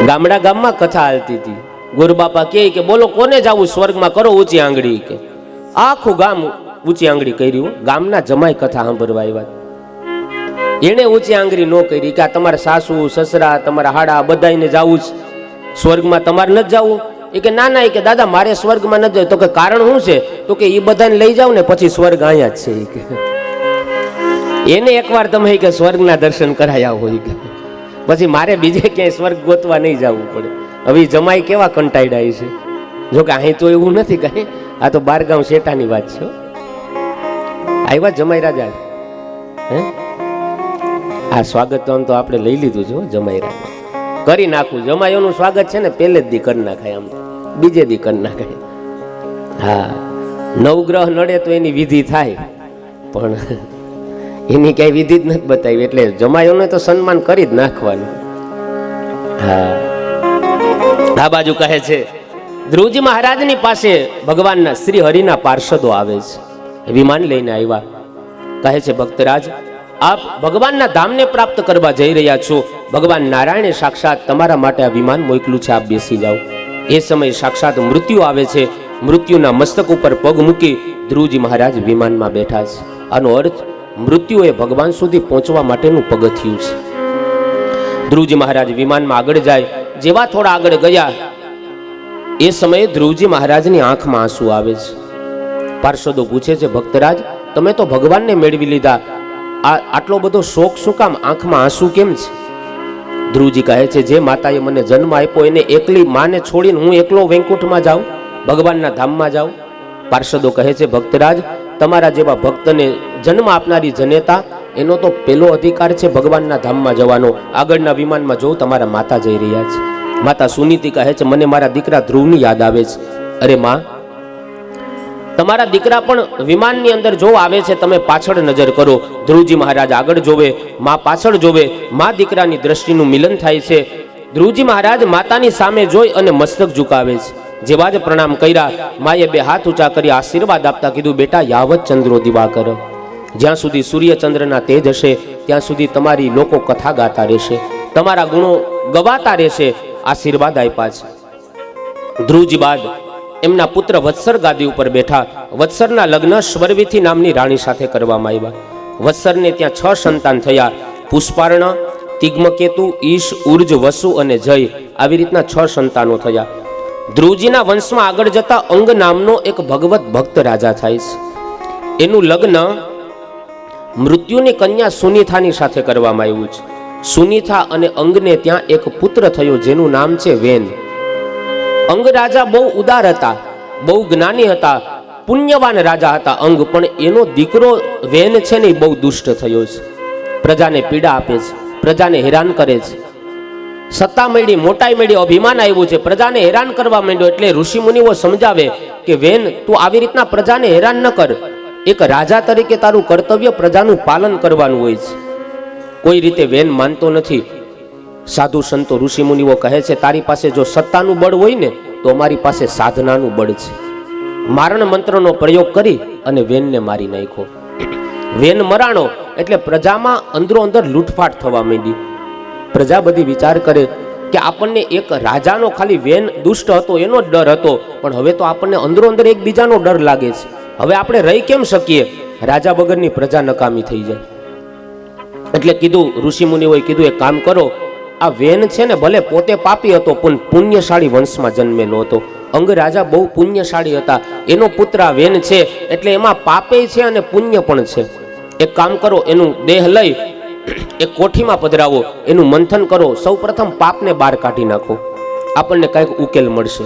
ગામડા ગામમાં કથા હાલતી હતી. ગોરબાપા કે બોલો કોને જાવું સ્વર્ગમાં, કરો ઊંચી આંગળી. કે આખું ગામ ઊંચી આંગળી કર્યું. ગામના જમાઈ કથા સાંભળવા આવ્યા. એને ઊંચી આંગળી ન કરી કે આ તમારા સાસુ સસરા તમારા હાડા બધાને જાવું જ સ્વર્ગમાં, તમારે નથી જવું. એ કે ના ના, એ કે દાદા મારે સ્વર્ગમાં નથી જવું. તો કે કારણ શું છે? તો કે એ બધાને લઈ જાવ ને પછી સ્વર્ગ અહીંયા જ છે. એ કે એને એકવાર તમે કે સ્વર્ગના દર્શન કરાયા હોય કે પછી મારે બીજે ક્યાંય સ્વર્ગ ગોતવા નહીં જવું પડે. હવે જમાઈ કેવા કંટાળ્યા છે. જો કે અહીં તો એવું નથી કઈ, આ તો 12 ગાંવ શેટાની વાત છે. આવ્યા જમાઈ રાજા, હે આ સ્વાગત તો આમ તો આપણે લઈ લીધું છે જમાઈ રાજા, કરી નાખવું. જમાઈઓનું સ્વાગત છે ને પહેલે જ દી કરી નાખાય, આમ બીજે દી કરી નાખાય. હા, નવગ્રહ નડે તો એની વિધિ થાય, પણ એની ક્યાંય વિધિ જ નથી બતાવી. એટલે જમાઈઓને તો સન્માન કરી જ નાખવાનું. હા, આ બાજુ કહે છે ધ્રુવજી મહારાજની પાસે ભગવાનના શ્રી હરિના પાર્ષદો આવે છે, વિમાન લઈને આવ્યા. કહે છે ભક્તરાજ, આપ ભગવાનના ધામને પ્રાપ્ત કરવા જઈ રહ્યા છો. ભગવાન નારાયણે સાક્ષાત તમારા માટે આ વિમાન મોકલું છે, આપ બેસી જાઓ. એ સમયે સાક્ષાત મૃત્યુ આવે છે. મૃત્યુના મસ્તક ઉપર પગ મૂકી ધ્રુવજી મહારાજ વિમાનમાં બેઠા છે. આનો અર્થ મૃત્યુ એ ભગવાન સુધી પહોંચવા માટેનું પગથિયું છે. ધ્રુવજી મહારાજ વિમાનમાં આગળ જાય. જેવા થોડા આગળ ગયા એ સમયે ધ્રુવજી મહારાજની આંખમાં આંસુ આવે છે. પાર્ષદો પૂછે છે ભક્તરાજ, તમે તો ભગવાનને મેળવી લીધા, આટલો બધો શોક શું કામ? આંખમાં આંસુ કેમ છે? ધ્રુવજી કહે છે જે માતાએ મને જન્મ આપ્યો એને એકલી માને છોડીને હું એકલો વૈકુંઠમાં જાઉં, ભગવાનના ધામમાં જાઉં? પાર્ષદો કહે છે ભક્તરાજ, તમારા જેવા ભક્તને જન્મ આપનારી જનેતા એનો તો પેલો અધિકાર છે ભગવાનના ધામમાં જવાનો. આગળના વિમાનમાં જો તમારા માતા જઈ રહ્યા છે. માતા સુનીતિ કહે છે મને મારા દીકરા ધ્રુવની યાદ આવે છે. અરે માં, તમારા દીકરા પણ વિમાનની અંદર જો આવે છે, તમે પાછળ નજર કરો. ધ્રુવજી મહારાજ આગળ જોવે, માં પાછળ જોવે. માં દીકરાની દ્રષ્ટિનું મિલન થાય છે. ધ્રુવજી મહારાજ માતાની સામે જોઈ અને મસ્તક ઝુકાવે છે. જેવા જ પ્રણામ કર્યા, માએ 2 હાથ ઊંચા કરી આશીર્વાદ આપતા કીધું, બેટા યાવત ચંદ્રો દિવાકર, જ્યાં સુધી સૂર્યચંદ્રના તેજ હશે ત્યાં સુધી તમારી લોકો કથા ગાતા રહેશે, તમારા ગુણો ગવાતા રહેશે. આશીર્વાદ આપ્યા છે. ધ્રુવજી બાદ એમના પુત્ર વત્સર ગાદી ઉપર બેઠા. વત્સરના લગ્ન સ્વરવીથી નામની રાણી સાથે કરવામાં આવ્યા. વત્સરને ત્યાં 6 સંતાન થયા. પુષ્પાર્ણ, તિગ્મકેતુ, ઈશ, ઉર્જ, વસુ અને જય, આવી રીતના 6 સંતાનો થયા. ધ્રુવજીના વંશમાં આગળ જતા અંગ નામનો એક ભગવત ભક્ત રાજા થાય છે. એનું લગ્ન મૃત્યુની કન્યા સુનીથાની સાથે કરવામાં આવ્યું છે. સુનીથા અને અંગને ત્યાં એક પુત્ર થયો જેનું નામ છે વેન. અંગ રાજા બહુ ઉદાર હતા, બહુ જ્ઞાની હતા, પુણ્યવાન રાજા હતા અંગ, પણ એનો દીકરો વેન છે ને બહુ દુષ્ટ થયો છે. પ્રજાને પીડા આપે છે, પ્રજાને હેરાન કરે છે. સત્તા મળી, મોટાઈ મળી, અભિમાન આવ્યું છે, પ્રજાને હેરાન કરવા માંડ્યો. એટલે ઋષિ મુનિઓ સમજાવે કે વેન, તું આવી રીતના પ્રજાને હેરાન ન કર. એક રાજા તરીકે તારું કર્તવ્ય પ્રજાનું પાલન કરવાનું હોય છે. કોઈ રીતે વેન માનતો નથી. સાધુ સંતો ઋષિ મુનિઓ કહે છે તારી પાસે જો સત્તાનું બળ હોય ને તો અમારી પાસે સાધનાનું બળ છે. મારણ મંત્રનો પ્રયોગ કરી અને વેનને મારી નાખ્યો. વેન મરાણો એટલે પ્રજામાં અંદરો અંદર લૂંટફાટ થવા માંડી. પ્રજા બધી વિચાર કરે કે આપણને એક રાજાનો ખાલી વેન દુષ્ટ હતો એનો જ ડર હતો, પણ હવે તો આપણને અંદરો અંદર એકબીજાનો ડર લાગે છે. હવે આપણે રહી કેમ શકીએ? રાજા વગરની પ્રજા નકામી થઈ જાય. એટલે કીધું, ઋષિ મુનિઓએ કીધું એક કામ કરો, આ વેન છે ને ભલે પોતે પાપી હતો પણ પુણ્યશાળી વંશમાં જન્મેલો હતો. અંગ રાજા બહુ પુણ્યશાળી હતા, એનો પુત્ર આ વેન છે, એટલે એમાં પાપે છે અને પુણ્ય પણ છે. એક કામ કરો, એનું દેહ લઈ એક કોઠીમાં પધરાવો, એનું મંથન કરો, સૌ પ્રથમ પાપને બહાર કાઢી નાખો, આપણને કંઈક ઉકેલ મળશે.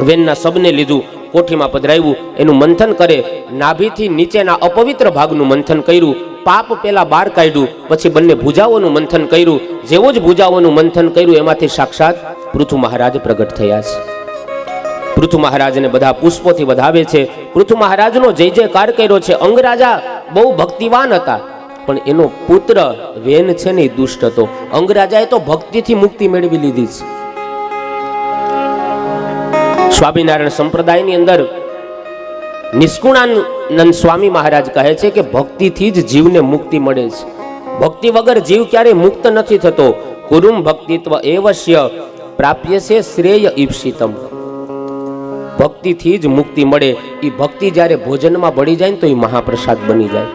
વેનના શબને લીધું, કોઠીમાં પધરાવ્યું, એનું મંથન કરે, નાભીથી નીચેના અપવિત્ર ભાગનું મંથન કર્યું, પાપ પેલા બહાર કાઢ્યું, પછી બંને ભુજાઓનું મંથન કર્યું. જેવું જ ભુજાઓનું મંથન કર્યું એમાંથી સાક્ષાત પૃથુ મહારાજ પ્રગટ થયા છે. પૃથુ મહારાજને બધા પુષ્પોથી વધાવે છે. પૃથુ મહારાજનો જય જયકાર કર્યો છે. અંગ રાજા બહુ ભક્તિવાન હતા, પણ એનો પુત્ર વેન છે ને દુષ્ટ હતો. અંગ રાજાએ તો ભક્તિથી મુક્તિ મેળવી લીધી છે. સ્વામિનારાયણ સંપ્રદાયની અંદર નિષ્કુળાનંદ સ્વામી મહારાજ કહે છે કે ભક્તિથી જ જીવને મુક્તિ મળે છે. ભક્તિ વગર જીવ ક્યારેય મુક્ત નથી થતો. કુરુમ ભક્તિત્વ એવશ્ય પ્રાપ્યસે શ્રેય ઈપ્સિતમ. ભક્તિથી જ મુક્તિ મળે. એ ભક્તિ જ્યારે ભોજનમાં ભળી જાય ને તો એ મહાપ્રસાદ બની જાય.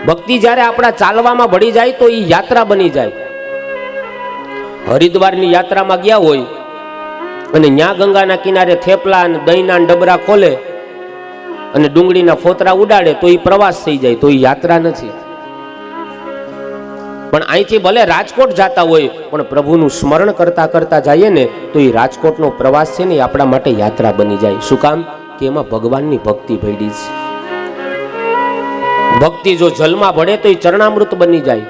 ભક્તિ જ્યારે આપણા ચાલવામાં ભળી જાય તો એ યાત્રા બની જાય. હરિદ્વારની યાત્રામાં ગયા હોય અને ન્યા ગંગાના કિનારે થેપલા અને દહીંના ડબરા ખોલે અને ડુંગળીના ફોતરા ઉડાડે તો એ પ્રવાસ થઈ જાય, તો એ યાત્રા નથી. પણ અહીંથી ભલે રાજકોટ જાતા હોય પણ પ્રભુનું સ્મરણ કરતા કરતા જઈએ ને તો એ રાજકોટનો પ્રવાસ છે ને એ આપણા માટે યાત્રા બની જાય. શું કામ? કે એમાં ભગવાનની ભક્તિ ભળી છે. ભક્તિ જો જલમાં ભળે તો એ ચરણામૃત બની જાય.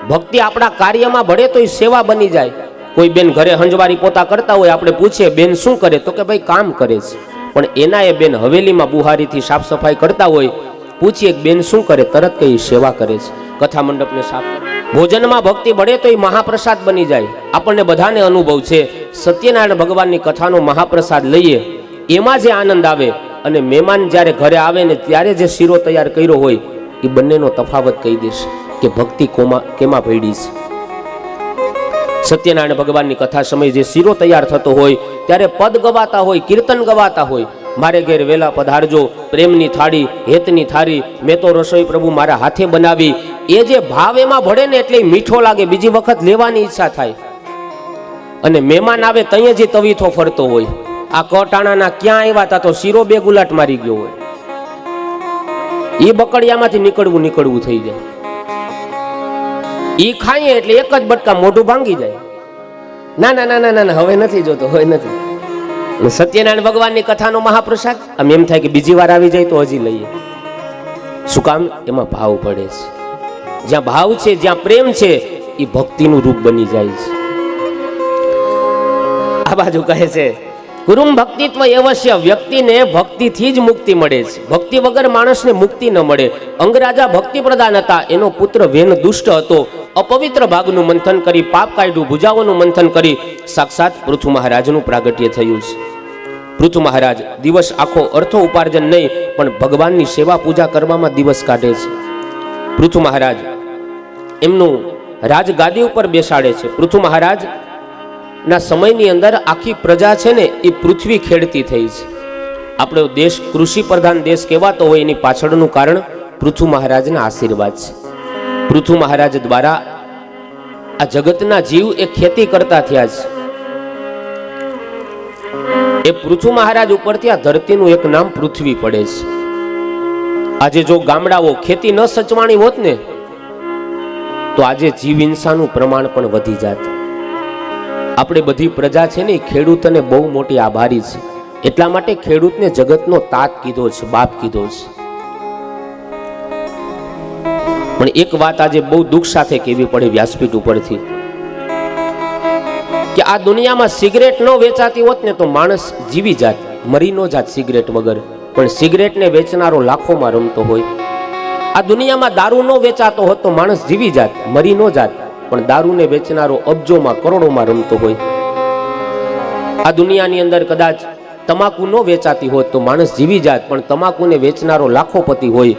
ભક્તિ આપણા કાર્યમાં ભળે તો એ સેવા બની જાય. કોઈ બેન ઘરે હંજવારી પોતા કરતા હોય, આપણે પૂછીએ બેન શું કરે, તો કે ભાઈ કામ કરે છે. પણ એના એ બેન હવેલીમાં બુહારીથી સાફ સફાઈ કરતા હોય, પૂછીએ બેન શું કરે, તરત કઈ સેવા કરે છે, કથા મંડપને સાફ. ભોજનમાં ભક્તિ ભળે તો એ મહાપ્રસાદ બની જાય. આપણને બધાને અનુભવ છે, સત્યનારાયણ ભગવાનની કથાનો મહાપ્રસાદ લઈએ એમાં જે આનંદ આવે અને મહેમાન જ્યારે ઘરે આવે ને ત્યારે જે શીરો તૈયાર કર્યો હોય એ બંનેનો તફાવત કહી દેશે કે ભક્તિ કેમાં ભળી છે. સત્યનારાયણ ભગવાનની કથા સમયે જે શીરો તૈયાર થતો હોય ત્યારે પદ ગવાતા હોય, કીર્તન ગવાતા હોય, મારે ઘેર વેલા પધારજો, પ્રેમની થાળી, હેતની થાળી, મેં તો રસોઈ પ્રભુ મારા હાથે બનાવી, એ જે ભાવ એમાં ભળે ને એટલે મીઠો લાગે, બીજી વખત લેવાની ઈચ્છા થાય. અને મહેમાન આવે તઈએ જે તવીથો ફરતો હોય, આ કટાણાના ક્યાં આવ્યા હતા તો શીરો બે ગુલાટ મારી ગયો હોય, એ બકડિયામાંથી નીકળવું થઈ જાય. ઈ ખાઈએ એટલે એક જ બટકા મોઢું ભાંગી જાય. ના ના ના ના ના હવે નથી જોતો, હવે નથી. સત્યનારાયણ ભગવાનની કથાનો મહાપ્રસાદ આમ એમ થાય કે બીજી વાર આવી જાય તો હજી લઈએ. શું કામ? એમાં ભાવ પડે છે. જ્યાં ભાવ છે, જ્યાં પ્રેમ છે, એ ભક્તિનું રૂપ બની જાય છે. આ બાજુ કહે છે ગુરુમ ભક્તિત્વ અવશ્ય, વ્યક્તિને ભક્તિથી જ મુક્તિ મળે છે. ભક્તિ વગર માણસને મુક્તિ ન મળે. અંગરાજા ભક્તિ પ્રધાન હતા, એનો પુત્ર વેન દુષ્ટ હતો. અપવિત્ર ભાગનું મંથન કરી પાપ કાઢ્યું, ભુજાઓનું મંથન કરી સાક્ષાત પૃથુ મહારાજનું પ્રાગટ્ય થયું છે. પૃથુ મહારાજ દિવસ આખો અર્થો ઉપાર્જન નહીં પણ ભગવાનની સેવા પૂજા કરવામાં દિવસ કાઢે છે. પૃથુ મહારાજ એમનું રાજગાદી ઉપર બેસાડે છે. પૃથુ મહારાજ ના સમયની અંદર આખી પ્રજા છે ને એ પૃથ્વી ખેડતી થઈ છે. આપણો દેશ કૃષિ પ્રધાન દેશ કહેવાતો હોય એની પાછળનું કારણ પૃથુ મહારાજના આશીર્વાદ છે. પૃથુ મહારાજ દ્વારા આ જગતના જીવ એ ખેતી કરતા થયા છે. એ પૃથુ મહારાજ ઉપરથી આ ધરતીનું એક નામ પૃથ્વી પડે છે. આજે જો ગામડાઓ ખેતી ન સચવાણી હોત ને તો આજે જીવ હિંસાનું પ્રમાણ પણ વધી જાત. આપણે બધી પ્રજા છે ને ખેડૂત અને બહુ મોટી આભારી છે. એટલા માટે ખેડૂતને જગતનો તાત કીધો છે, બાપ કીધો છે. પણ એક વાત આજે બહુ દુઃખ સાથે કહેવી પડે વ્યાસપીઠ ઉપરથી કે આ દુનિયામાં સિગરેટ ન વેચાતી હોત ને તો માણસ જીવી જાત, મરી ન જાત સિગરેટ વગર. પણ સિગરેટને વેચનારો લાખોમાં રમતો હોય. આ દુનિયામાં દારૂ ન વેચાતો હોત તો માણસ જીવી જાત, મરી ન જાત. પણ દારૂને વેચનારો અબજોમાં કરોડોમાં રમતો હોય. આ દુનિયાની અંદર કદાચ તમાકુ ન વેચાતી હોત તો માણસ જીવી જાત, પણ તમાકુને વેચનારો લાખોપતિ હોય.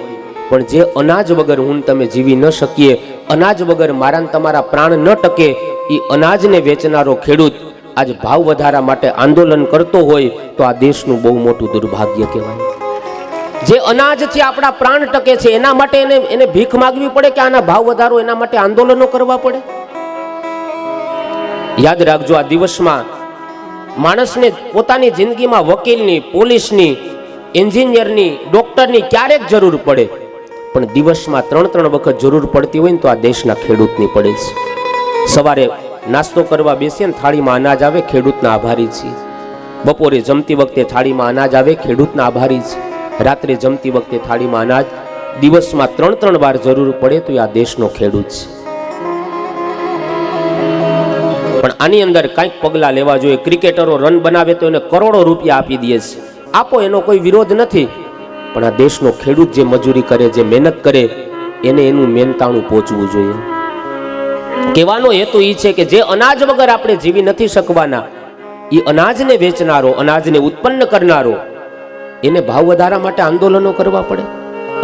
પણ જે અનાજ વગર હું તમે જીવી ન શકીએ, અનાજ વગર મારા તમારા પ્રાણ ન ટકે, એ અનાજને વેચનારો ખેડૂત આજ ભાવ વધારા માટે આંદોલન કરતો હોય તો આ દેશનું બહુ મોટું દુર્ભાગ્ય કહેવાય. જે અનાજથી આપણા પ્રાણ ટકે છે એના માટે એને ભીખ માગવી પડે કે આના ભાવ વધારો, એના માટે આંદોલનો કરવા પડે. યાદ રાખજો, આ દિવસમાં માણસને પોતાની જિંદગીમાં વકીલની, પોલીસની, એન્જિનિયરની, ડોક્ટરની ક્યારેક જરૂર પડે, પણ દિવસમાં 3 વખત જરૂર પડતી હોય ને તો આ દેશના ખેડૂતની પડે છે. સવારે નાસ્તો કરવા બેસીએ ને થાળીમાં અનાજ આવે, ખેડૂતના આભારી છીએ. બપોરે જમતી વખતે થાળીમાં અનાજ આવે, ખેડૂતના આભારી છે. રાત્રે જમતી વખતે થાળીમાં અનાજ, દિવસમાં 3 વાર જરૂર પડે તો આ દેશનો ખેડૂત છે. પણ આની અંદર કંઈક પગલા લેવા જોઈએ. ક્રિકેટરો રન બનાવે તો એને કરોડો રૂપિયા આપી દે છે, આપો, એનો કોઈ વિરોધ નથી. પણ આ દેશનો ખેડૂત જે મજૂરી કરે, જે મહેનત કરે, એને એનું મહેનતાણું પહોંચવું જોઈએ. કહેવાનો હેતુ એ છે કે જે અનાજ વગર આપણે જીવી નથી શકવાના, એ અનાજને વેચનારો, અનાજને ઉત્પન્ન કરનારો, એને ભાવ વધારા માટે આંદોલનો કરવા પડે,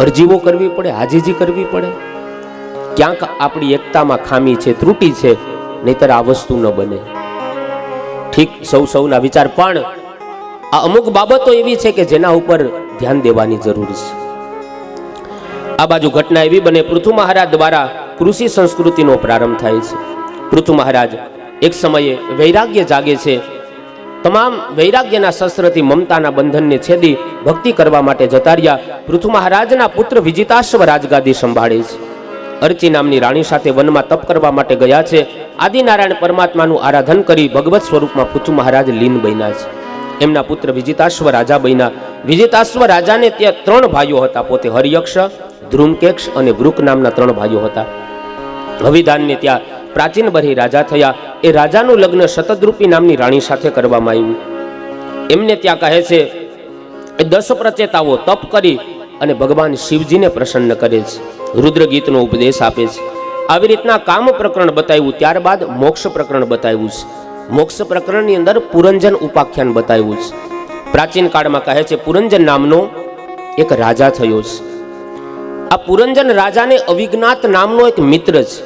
અરજીઓ કરવી પડે, હાજીજી કરવી પડે. ક્યાંક આપણી એકતામાં ખામી છે, ત્રુટી છે, નહીતર આ વસ્તુ ન બને. ઠીક, સૌના વિચાર, પણ આ અમુક બાબતો એવી છે કે જેના ઉપર ધ્યાન દેવાની જરૂર છે. આ બાજુ ઘટના એવી બને, પૃથુ મહારાજ દ્વારા કૃષિ સંસ્કૃતિનો પ્રારંભ થાય છે. પૃથુ મહારાજ એક સમયે વૈરાગ્ય જાગે છે તમામ વૈરાગ્યના શસ્ત્રથી મમતાના બંધનને છેદી ભક્તિ કરવા માટે જતા રહ્યા. પૃથુ મહારાજના પુત્ર વિજિતાશ્વ રાજગાદી સંભાળે છે. અર્ચી નામની રાણી સાથે વનમાં તપ કરવા માટે ગયા છે. આદિનારાયણ પરમાત્માનું આરાધન કરી ભગવત સ્વરૂપમાં પૃથુ મહારાજ લીન બન્યા છે. એમના પુત્ર વિજિતાશ્વ રાજા બન્યા. વિજિતાશ્વ રાજાને ત્યાં 3 ભાઈઓ હતા. પોતે હરિયક્ષ, ધ્રુમકેક્ષ અને વૃક નામના 3 ભાઈઓ હતા. હવિધાનને ત્યાં પ્રાચીન બરી રાજા થયા. એ રાજાનું લગ્ન શતદ્રુપી નામની રાણી સાથે કરવામાં આવ્યું. એમને ત્યાં કહે છે એ 10 પ્રચેતાઓ તપ કરી અને ભગવાન શિવજીને પ્રસન્ન કરે છે. રુદ્ર ગીતનો ઉપદેશ આપે છે. આવી રીતના કામ પ્રકરણ બતાવ્યું. ત્યારબાદ મોક્ષ પ્રકરણ બતાવ્યું છે. મોક્ષ પ્રકરણની અંદર પુરંજન ઉપાખ્યાન બતાવ્યું છે. પ્રાચીન કાળમાં કહે છે પુરંજન નામનો એક રાજા થયો છે. આ પુરંજન રાજાને અવિજ્ઞાત નામનો એક મિત્ર છે.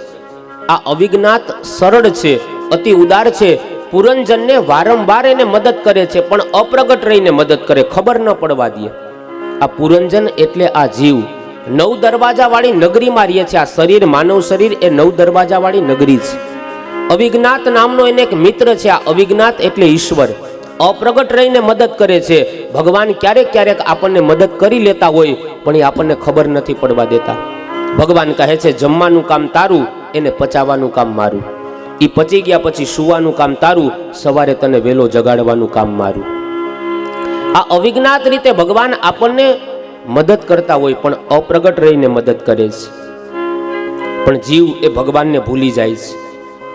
આ અવિજ્ઞાત સરળ છે, અતિ ઉદાર છે. પુરંજનને વારંવાર એને મદદ કરે છે, પણ અપ્રગટ રહીને મદદ કરે, ખબર ન પડવા દે. આ પુરંજન એટલે આ જીવ 9 દરવાજા વાળી નગરીમાં રહે છે. આ શરીર, માનવ શરીર એ 9 દરવાજા વાળી નગરી છે. અવિજ્ઞાત નામનો એને એક મિત્ર છે. આ અવિજ્ઞાત એટલે ઈશ્વર અપ્રગટ રહીને મદદ કરે છે. ભગવાન ક્યારેક ક્યારેક આપણને મદદ કરી લેતા હોય, પણ એ આપણને ખબર નથી પડવા દેતા. ભગવાન કહે છે જમવાનું કામ તારું, એને પચાવવાનું કામ મારું. એ પચી ગયા પછી સુવાનું કામ તારું, સવારે તને વેલો જગાડવાનું કામ મારું. આ અવિજ્ઞાત રીતે ભગવાન આપણને મદદ કરતા હોય, પણ અપ્રગટ રહીને મદદ કરે છે. પણ જીવ એ ભગવાનને ભૂલી જાય છે.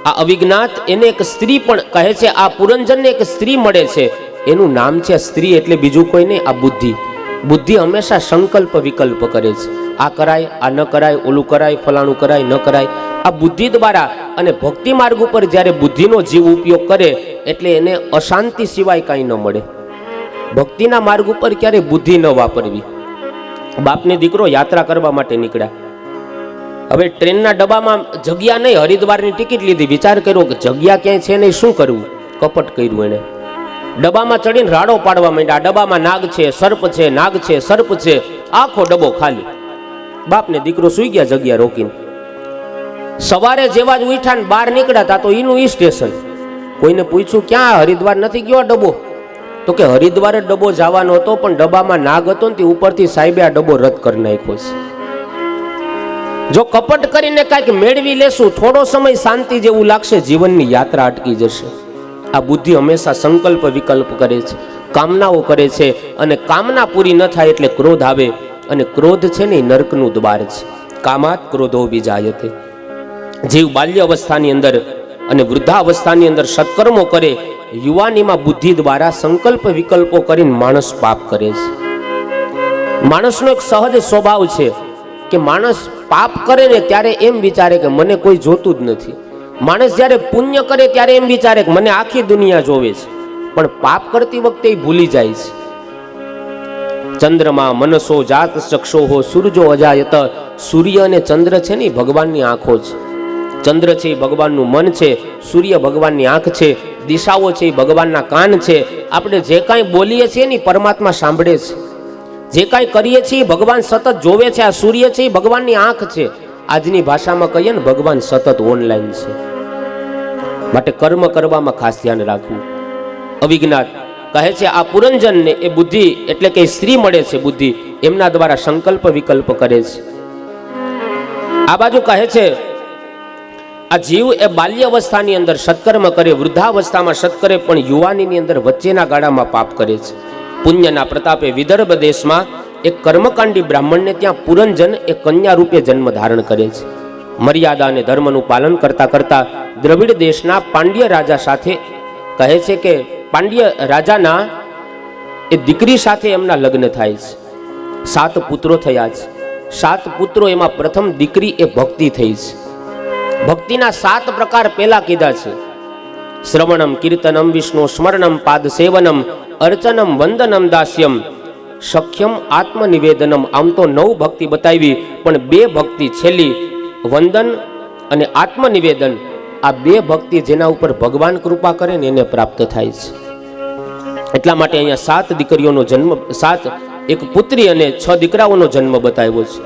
આ અવિજ્ઞાત એને એક સ્ત્રી પણ કહે છે. આ પુરંજનને એક સ્ત્રી મળે છે. એનું નામ છે સ્ત્રી, એટલે બીજું કોઈ નહીં, આ બુદ્ધિ. બુદ્ધિ હંમેશા સંકલ્પ વિકલ્પ કરે છે. આ કરાય, આ ન કરાય, ઓલું કરાય, ફલાણું કરાય, ન કરાય. આ બુદ્ધિ દ્વારા અને ભક્તિ માર્ગ ઉપર જ્યારે બુદ્ધિનો જીવ ઉપયોગ કરે એટલે એને અશાંતિ સિવાય કાંઈ ન મળે. ભક્તિના માર્ગ ઉપર ક્યારે બુદ્ધિ ન વાપરવી. બાપને દીકરો યાત્રા કરવા માટે નીકળ્યા. હવે ટ્રેનના ડબ્બામાં જગ્યા નહીં, હરિદ્વારની ટિકિટ લીધી. વિચાર કર્યો કે જગ્યા ક્યાંય છે નહીં, શું કરવું? કપટ કર્યું એને. ડબ્બામાં ચડીને રાડો પાડવા માંડ્યા. ડબ્બામાં નાગ છે, સર્પ છે, નાગ છે, સર્પ છે. આખો ડબ્બો ખાલી. બાપને દીકરો સુઈ ગયા જગ્યા રોકીને. સવારે જેવા જ ઉઠ્યા ને બહાર નીકળ્યા હતા તો એનું ઈ સ્ટેશન. કોઈને પૂછ્યું ક્યાં હરિદ્વાર નથી ગયો ડબ્બો? તો કે હરિદ્વાર જ ડબ્બો જવાનો હતો, પણ ડબ્બામાં નાગ હતો ને તે ઉપરથી સાહેબે આ ડબ્બો રદ કરી નાખ્યો છે. જો કપટ કરીને કાંઈક મેળવી લેશું, થોડો સમય શાંતિ જેવું લાગશે, જીવનની યાત્રા અટકી જશે. આ બુદ્ધિ હંમેશા સંકલ્પ વિકલ્પ કરે છે, કામનાઓ કરે છે, અને કામના પૂરી ન થાય એટલે ક્રોધ આવે. અને ક્રોધ છે ને નરકનું દ્વાર છે. કામાત ક્રોધો વિજાયતે. જીવ બાલ્ય અવસ્થાની અંદર અને વૃદ્ધાવસ્થાની અંદર સત્કર્મો કરે. યુવાનીમાં બુદ્ધિ દ્વારા સંકલ્પ વિકલ્પો કરીને માણસ પાપ કરે છે. માણસનો એક સહજ સ્વભાવ છે કે માણસ પાપ કરે ને ત્યારે એમ વિચારે કે મને કોઈ જોતું જ નથી. માણસ જ્યારે પુણ્ય કરે ત્યારે એમ વિચારે કે મને આખી દુનિયા જોવે છે. પણ પાપ કરતી વખતે એ ભૂલી જાય છે. ચંદ્રમાં મનસો જાત ચક્ષોહો સૂરજો અજાયત. સૂર્ય અને ચંદ્ર છે ને ભગવાનની આંખો છે. ચંદ્ર છે એ ભગવાનનું મન છે, સૂર્ય ભગવાનની આંખ છે, દિશાઓ છે એ ભગવાનના કાન છે. આપણે જે કાંઈ બોલીએ છીએ ને પરમાત્મા સાંભળે છે. જે કાંઈ કરીએ છીએ ભગવાન સતત જોવે છે. આ સૂર્ય છે એ ભગવાનની આંખ છે. આજની ભાષામાં કહીએ ને ભગવાન સતત ઓનલાઈન છે. માટે કર્મ કરવામાં ખાસ ધ્યાન રાખવું. અવિજ્ઞાત કહે છે આ પુરંજનને એ બુદ્ધિ એટલે કે સ્ત્રી મળે છે. બુદ્ધિ એમના દ્વારા સંકલ્પ વિકલ્પ કરે છે. આ બાજુ કહે છે આ જીવ એ બાલ્ય અવસ્થાની અંદર સત્કર્મ કરે, વૃદ્ધાવસ્થામાં સત્કરે, પણ યુવાનીની અંદર વચ્ચેના ગાળામાં પાપ કરે છે. પુણ્યના પ્રતાપે વિદર્ભ દેશમાં એક કર્મકાંડી બ્રાહ્મણને ત્યાં પુરંજન એ કન્યા રૂપે જન્મ ધારણ કરે છે. મર્યાદા અને ધર્મનું પાલન કરતા કરતા દ્રવિડ દેશના પાંડ્ય રાજા સાથે કહે છે કે પાંડ્ય રાજાના એ દીકરી સાથે એમના લગ્ન થાય છે. 7 પુત્રો થયા છે. 7 પુત્રો એમાં પ્રથમ દીકરી એ ભક્તિ થઈ છે. ભક્તિના 7 પ્રકાર પહેલા કીધા છે. શ્રવણમ, કીર્તનમ, વિષ્ણુ સ્મરણમ, પાદ સેવનમ, અર્ચનમ, વંદનમ, દાસ્યમ, સખ્યમ, આત્મનિવેદનમ. આમ તો 9 ભક્તિ બતાવી, પણ 2 ભક્તિ છેલ્લી વંદન અને આત્મનિવેદન, આ 2 ભક્તિ જેના ઉપર ભગવાન કૃપા કરે ને એને પ્રાપ્ત થાય છે. એટલા માટે અહીંયા 7 દીકરીઓનો જન્મ, 7 એક પુત્રી અને 6 દીકરાઓનો જન્મ બતાવ્યો છે.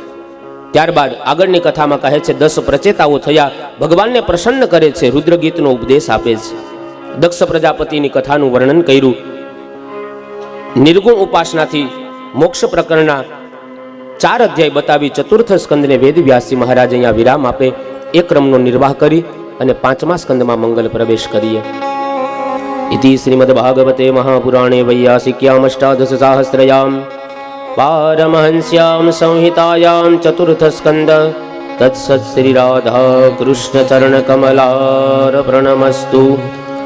ત્યારબાદ આગળની કથામાં કહે છે 10 પ્રચેતાઓ થયા, ભગવાનને પ્રસન્ન કરે છે, રુદ્રગીતનો ઉપદેશ આપે છે. દક્ષ પ્રજાપતિની કથાનું વર્ણન કર્યું. નિર્ગુણ ઉપાસનાથી મોક્ષ પ્રકરણના 4 અધ્યાય બતાવી ચતુર્થ સ્કંદને વેદ વ્યાસજી મહારાજ અહીંયા વિરામ આપે એ ક્રમનો નિર્વાહ કરી અને 5મા સ્કંદમાં મંગલ પ્રવેશ કરીએ. ઇતિ શ્રીમદ ભાગવતે મહાપુરાણે વૈયાસિક્યામ અષ્ટાદશ સહસ્રયામ પારમહંસ્યામ સંહિતાયામ ચતુર્થ સ્કંદ તત્સત શ્રી રાધા કૃષ્ણ ચરણ કમલાર્પણમસ્તુ.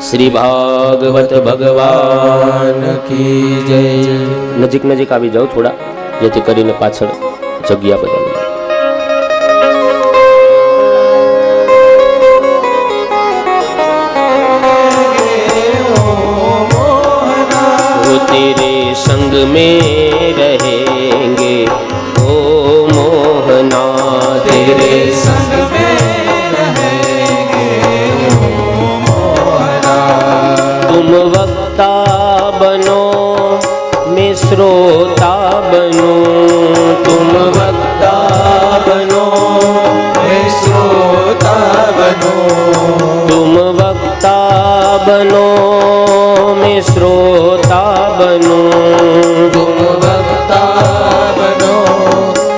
શ્રી ભાગવત ભગવાન કી જય. નજીક નજીક આવી જાઓ થોડા, જેથી કરીને પાછળ જગ્યા બદલે. तेरे संग में रहेंगे ओ मोहना, तेरे संग में रहेंगे ओ मोहना. तुम वक्ता बनो मैं श्रोता बनूं, तुम वक्ता बनो मैं श्रोता बनो. तुम वक्ता बनो मैं श्रोता बनूं, तुम वक्ता बनो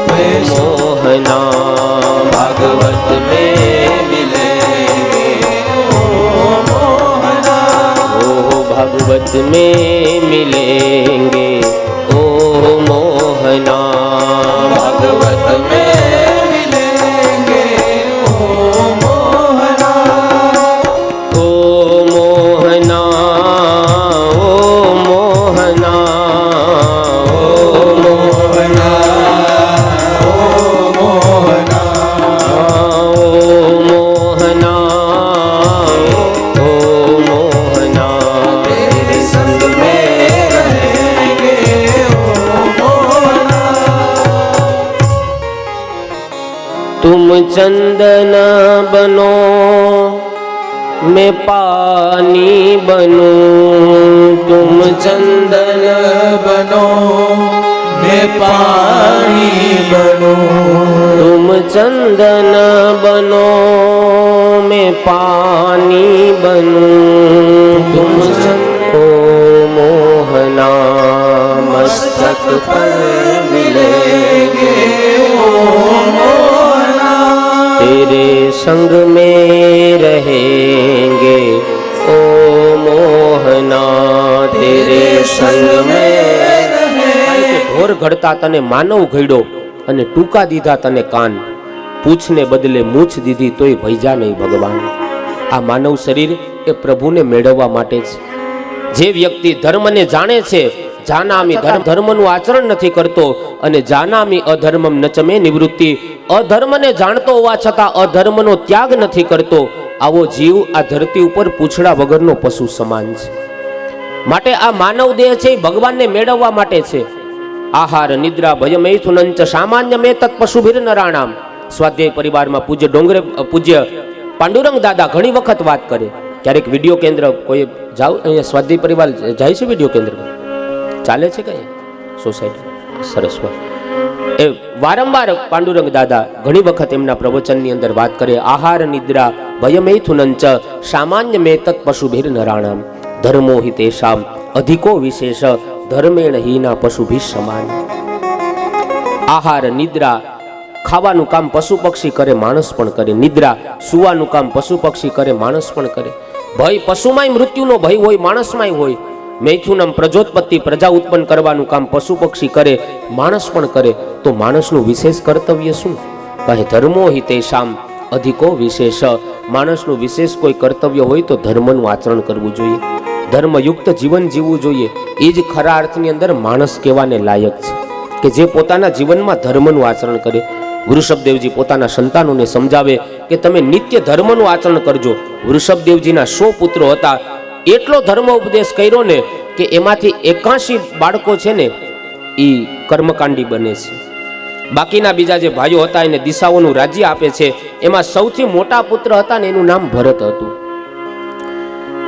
मैं मोहना भागवत में मिलेंगे ओ मोहना. ओ भागवत में मिलेंगे ओ मोहना, भागवत में मिलेंगे ओ मोहना. ओ मोहना, ओ मोहना, ओ मोहना, ओ मोहना. ओ मोहना, ओ मोहना, तेरे संग में रहेंगे ओ मोहना. तुम चंदन बनो मैं पानी बनूं, तुम चंदन बनो मैं पानी बनूं. तुम चंदन बनो मैं पानी बनूं, तुम ओ मोहना मस्तक पर मिलेंगे ओ मोहना. तेरे संग में रहेंगे ओ मोहना, तेरे संग में ઢોર ઘડતા તને માનવ ઘડ્યો અને ટૂંકા દીધા તને કાન, પૂછને બદલે મૂછ દીધી તોય ભૈજા નહીં ભગવાન. આ માનવ શરીર એ પ્રભુને મેળવવા માટે છે. જે વ્યક્તિ ધર્મને જાણે છે, જાનામી ધર્મનું આચરણ નથી કરતો અને જાનામી અધર્મમ નચમે નિવૃત્તિ, અધર્મને જાણતો હોવા છતાં અધર્મનો ત્યાગ નથી કરતો, આવો જીવ આ ધરતી ઉપર પૂંછડા વગરનો પશુ સમાન છે. માટે આ માનવ દેહ છે એ ભગવાનને મેળવવા માટે છે. આહાર નિદ્રા ભય મૈથુનંચ સામાન્ય મેં તત્ પશુભીર નરાણામ. સ્વાધ્યાય પરિવારમાં પૂજ્ય પાંડુરંગ દાદા ઘણી વખત વાત કરે. ક્યારેક વિડીયો કેન્દ્ર કોઈ જાવ, અહીંયા સ્વાધ્યાય પરિવાર જાય છે વિડીયો કેન્દ્ર ચાલે છે કઈ સોસાયટી સરસ વાત. એ વારંવાર પાંડુરંગ દાદા ઘણી વખત એમના પ્રવચનની અંદર વાત કરે. આહાર નિદ્રા ભય મૈથુનંચ સામાન્ય મેં તત્ પશુભીર નરાણામ ધર્મો હિ તેષામ અધિકો વિશેષ ધર્મેણ હીના પશુભી સમાન. આહાર નિદ્રા ખાવાનું કામ પશુ પક્ષી કરે, માણસ પણ કરે. નિદ્રા સુવાનું કામ પશુ પક્ષી કરે, માણસ પણ કરે. ભય પશુમાંય મૃત્યુનો ભય હોય, માણસમાંય હોય. મૈથુનમ પ્રજોત્પત્તિ પ્રજા ઉત્પન્ન કરવાનું કામ પશુ પક્ષી કરે, માણસ પણ કરે. તો માણસનું વિશેષ કર્તવ્ય શું? કહે ધર્મો હિ તેષામ અધિકો વિશેષ. માણસનું વિશેષ કોઈ કર્તવ્ય હોય તો ધર્મનું આચરણ કરવું જોઈએ, ધર્મયુક્ત જીવન જીવવું જોઈએ. એ જ ખરા અર્થની અંદર માણસ કહેવાને લાયક છે કે જે પોતાના જીવનમાં ધર્મનું આચરણ કરે. વૃષભદેવજી પોતાના સંતાનોને સમજાવે કે તમે નિત્ય ધર્મનું આચરણ કરજો. વૃષભદેવજીના 100 પુત્રો હતા, એટલો ધર્મ ઉપદેશ કર્યો ને કે એમાંથી 81 બાળકો છે ને એ કર્મકાંડી બને છે. બાકીના બીજા જે ભાઈઓ હતા એને દિશાઓનું રાજ્ય આપે છે. એમાં સૌથી મોટા પુત્ર હતા ને એનું નામ ભરત હતું.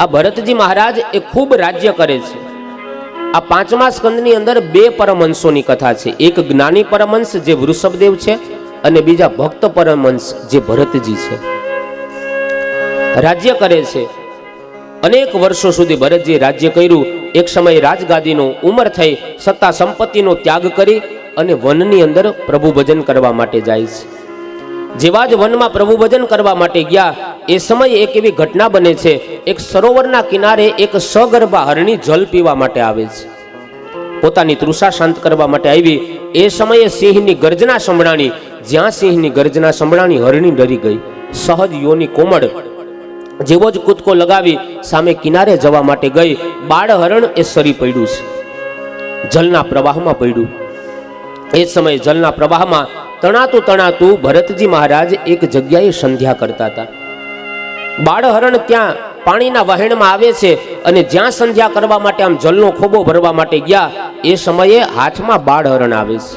આ ભરતજી મહારાજ એ ખૂબ રાજ્ય કરે છે. આ 5મા સ્કંદની અંદર 2 પરમહંસોની કથા છે. એક જ્ઞાની પરમહંસ જે વૃષભદેવ છે અને બીજા ભક્ત પરમહંસ જે ભરતજી છે. રાજ્ય કરે છે. અનેક વર્ષો સુધી ભરતજીએ રાજ્ય કર્યું. એક સમયે રાજગાદીનો ઉંમર થઈ, સત્તા સંપત્તિનો ત્યાગ કરી અને વનની અંદર પ્રભુ ભજન કરવા માટે જાય છે. જેવા જ વનમાં પ્રભુ ભજન કરવા માટે ગયા એ સમયે એક એવી ઘટના બને છે. એક સરોવરના કિનારે એક સગર્ભા હરણી જલ પીવા માટે આવે છે. પોતાની તૃષા શાંત કરવા માટે આવી. એ સમયે સિંહની ગર્જના સંભળાણી. જ્યાં સિંહની ગર્જના સંભળાણી, હરણી ડરી ગઈ. સહજ યોની કોમળ જેવો જ કૂદકો લગાવી સામે કિનારે જવા માટે ગઈ. બાળ હરણ એ સરી પડ્યું છે, જલના પ્રવાહમાં પડ્યું. એ સમયે જલના પ્રવાહમાં તણાતું તણાતું ભરતજી મહારાજ એક જગ્યાએ સંધ્યા કરતા હતા. બાળ હરણ ત્યાં પાણીના વહેણમાં આવે છે અને જ્યાં સંધ્યા કરવા માટે આમ જલનો ખોબો ભરવા માટે ગયા એ સમયે હાથમાં બાળ હરણ આવે છે.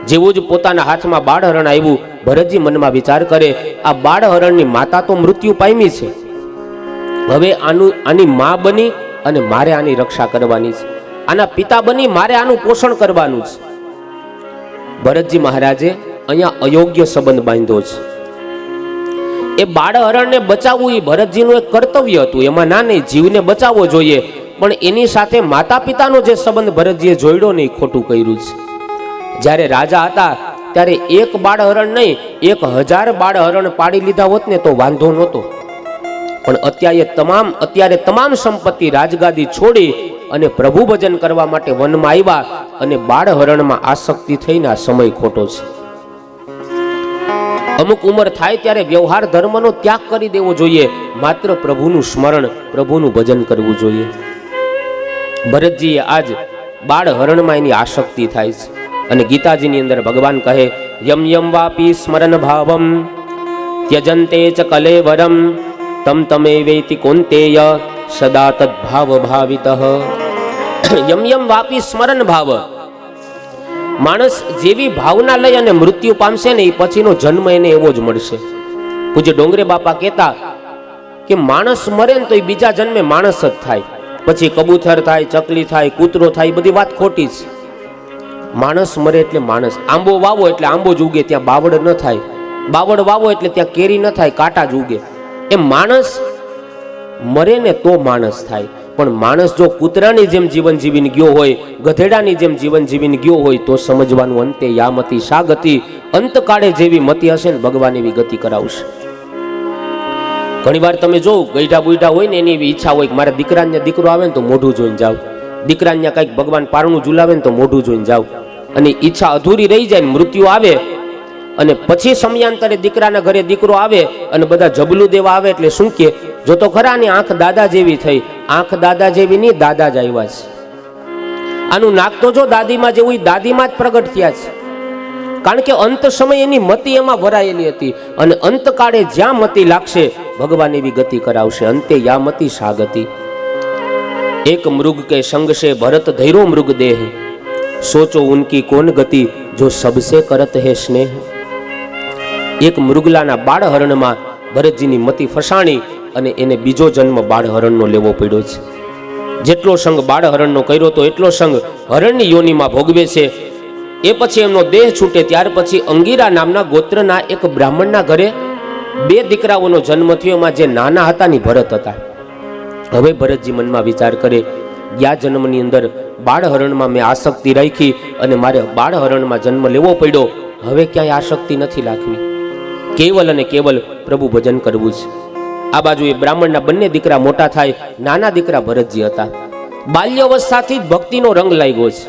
જેવું જ પોતાના હાથમાં બાળ હરણ આવ્યું, ભરતજી મનમાં વિચાર કરે, આ બાળ હરણની માતા તો મૃત્યુ પામી છે, હવે આની મા બની અને મારે આની રક્ષા કરવાની છે, આના પિતા બની મારે આનું પોષણ કરવાનું છે. ભરતજી મહારાજે અહીંયા અયોગ્ય સંબંધ બાંધ્યો છે. એ બાળ હરણને બચાવવું એ ભરતજીનું એક કર્તવ્ય હતું, એમાં ના નહીં, જીવને બચાવવો જોઈએ, પણ એની સાથે માતા પિતાનો જે સંબંધ ભરતજીએ જોડ્યો ને એ ખોટું કર્યું છે. જ્યારે રાજા હતા ત્યારે એક બાળ હરણ નહીં, 1000 બાળ હરણ પાડી લીધા હોત ને તો વાંધો નહોતો, પણ અત્યારે તમામ સંપત્તિ રાજગાદી છોડી અને પ્રભુ ભજન કરવા માટે વનમાં આવ્યા અને બાળ હરણમાં આસક્તિ થઈને આ સમય ખોટો છે. અમુક ઉંમર થાય ત્યારે વ્યવહાર ધર્મનો ત્યાગ કરી દેવો જોઈએ, માત્ર પ્રભુનું સ્મરણ, પ્રભુનું ભજન કરવું જોઈએ. ભરતજીએ આજ બાળ હરણમાં એની આસક્તિ થાય છે અને ગીતાજીની અંદર ભગવાન કહે, યમ યમ વાપી સ્મરણ ભાવમ ત્યજંતે ચ કલેવરમ તમ તમે વેતિ કોંતેય સદા તદ્ભાવ ભાવિતઃ. યમ યમ વાપી સ્મરણ ભાવ, માણસ જેવી ભાવના લઈ અને મૃત્યુ પામશે ને એ પછીનો જન્મ એને એવો જ મળશે. પૂજ્ય ડોંગરે બાપા કહેતા કે માણસ મરે ને તો એ બીજા જન્મે માણસ જ થાય, પછી કબૂતર થાય, ચકલી થાય, કૂતરો થાય, એ બધી વાત ખોટી છે. માણસ મરે એટલે માણસ. આંબો વાવો એટલે આંબો જ ઉગે, ત્યાં બાવળ ન થાય. બાવળ વાવો એટલે ત્યાં કેરી ન થાય, કાંટા જ ઉગે. એમ માણસ મરે ને તો માણસ થાય. પણ માણસ જો કૂતરાની જેમ જીવન જીવીને ગયો હોય, ગધેડાની જેમ જીવન જીવીને ગયો હોય તો સમજવાનું, અંતે યામતી શા ગતિ, અંતકાળે જેવી મતિ હશે ને ભગવાન એવી ગતિ કરાવશે. ઘણી વાર તમે જો ગઈઢા બુઈઢા હોય ને એની એવી ઈચ્છા હોય કે મારા દીકરાને દીકરો આવે ને તો મોઢું જોઈને જાવ, દીકરાને કંઈક ભગવાન પારણું ઝુલાવે ને તો મોઢું જોઈને જાવ, અને ઈચ્છા અધૂરી રહી જાય, મૃત્યુ આવે અને પછી સમયાંતરે દીકરાના ઘરે દીકરો આવે અને બધા જબલું દેવા આવે એટલે શું કે, જો તો ખરા ની આંખ દાદા જેવી થઈ. આંખ દાદા જેવી નહીં, દાદા જ આવ્યા છે. આનું નાક તો જો દાદીમાં જેવું, દાદીમાં જ પ્રગટ થયા છે. કારણ કે અંત સમય એની મતિ એમાં ભરાયેલી હતી અને અંતકાળે જ્યાં મતિ લાગશે ભગવાન એવી ગતિ કરાવશે. અંતે યા મતિ શા ગતિ. એક મૃગ કે સંગ સે ભરત ધૈરો મૃગ દેહ, સોચો ઉનકી કોન ગતિ જો સબસે કરત હે સ્નેહ. એક મૃગલાના બાળ હરણમાં ભરતજીની મતિ ફસાણી અને એને બીજો જન્મ બાળ હરણનો લેવો પડ્યો છે. જેટલો સંગ બાળ હરણનો કર્યો તો એટલો સંગ હરણની યોનિમાં ભોગવે છે. એ પછી એમનો દેહ છૂટે ત્યાર પછી અંગીરા નામના ગોત્રના એક બ્રાહ્મણના ઘરે 2 દીકરાઓનો જન્મ થયો. એમાં જે નાના હતા ની ભરત હતા. હવે ભરતજી મનમાં વિચાર કરે, ગયા જન્મની અંદર બાળ હરણમાં મેં આસક્તિ રાખી અને મારે બાળ હરણમાં જન્મ લેવો પડ્યો. હવે ક્યાંય આસક્તિ નથી રાખવી, કેવલ અને કેવલ પ્રભુ ભજન કરવું છે. આ બાજુ એ બ્રાહ્મણના બંને દીકરા મોટા થાય. નાના દીકરા ભરતજી હતા. બાલ્યાવસ્થાથી જ ભક્તિનો રંગ લાગ્યો છે.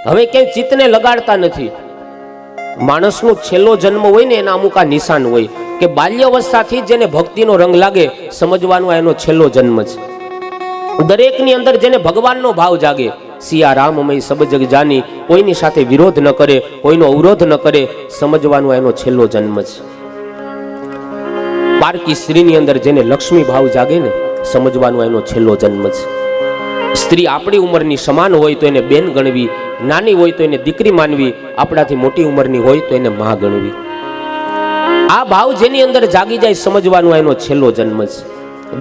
હવે ક્યાંય ચિત્તને લગાડતા નથી. માણસનો છેલ્લો જન્મ હોય ને એના અમુક આ નિશાન હોય કે બાલ્યાવસ્થાથી જેને ભક્તિનો રંગ લાગે સમજવાનું એનો છેલ્લો જન્મ છે. દરેકની અંદર જેને ભગવાનનો ભાવ જાગે, સિયા રામમય સબ જગ જાની, કોઈની સાથે વિરોધ ન કરે, કોઈનો અવરોધ ન કરે, સમજવાનું એનો છેલ્લો જન્મ છે. પારકી સ્ત્રીની અંદર જેને લક્ષ્મી ભાવ જાગે ને સમજવાનું એનો છેલ્લો જન્મ છે. સ્ત્રી આપણી ઉંમરની સમાન હોય તો એને બેન ગણવી, નાની હોય તો એને દીકરી માનવી, આપણાથી મોટી ઉંમરની હોય તો એને માં ગણવી. આ ભાવ જેની અંદર જાગી જાય સમજવાનું એનો છેલ્લો જન્મ છે.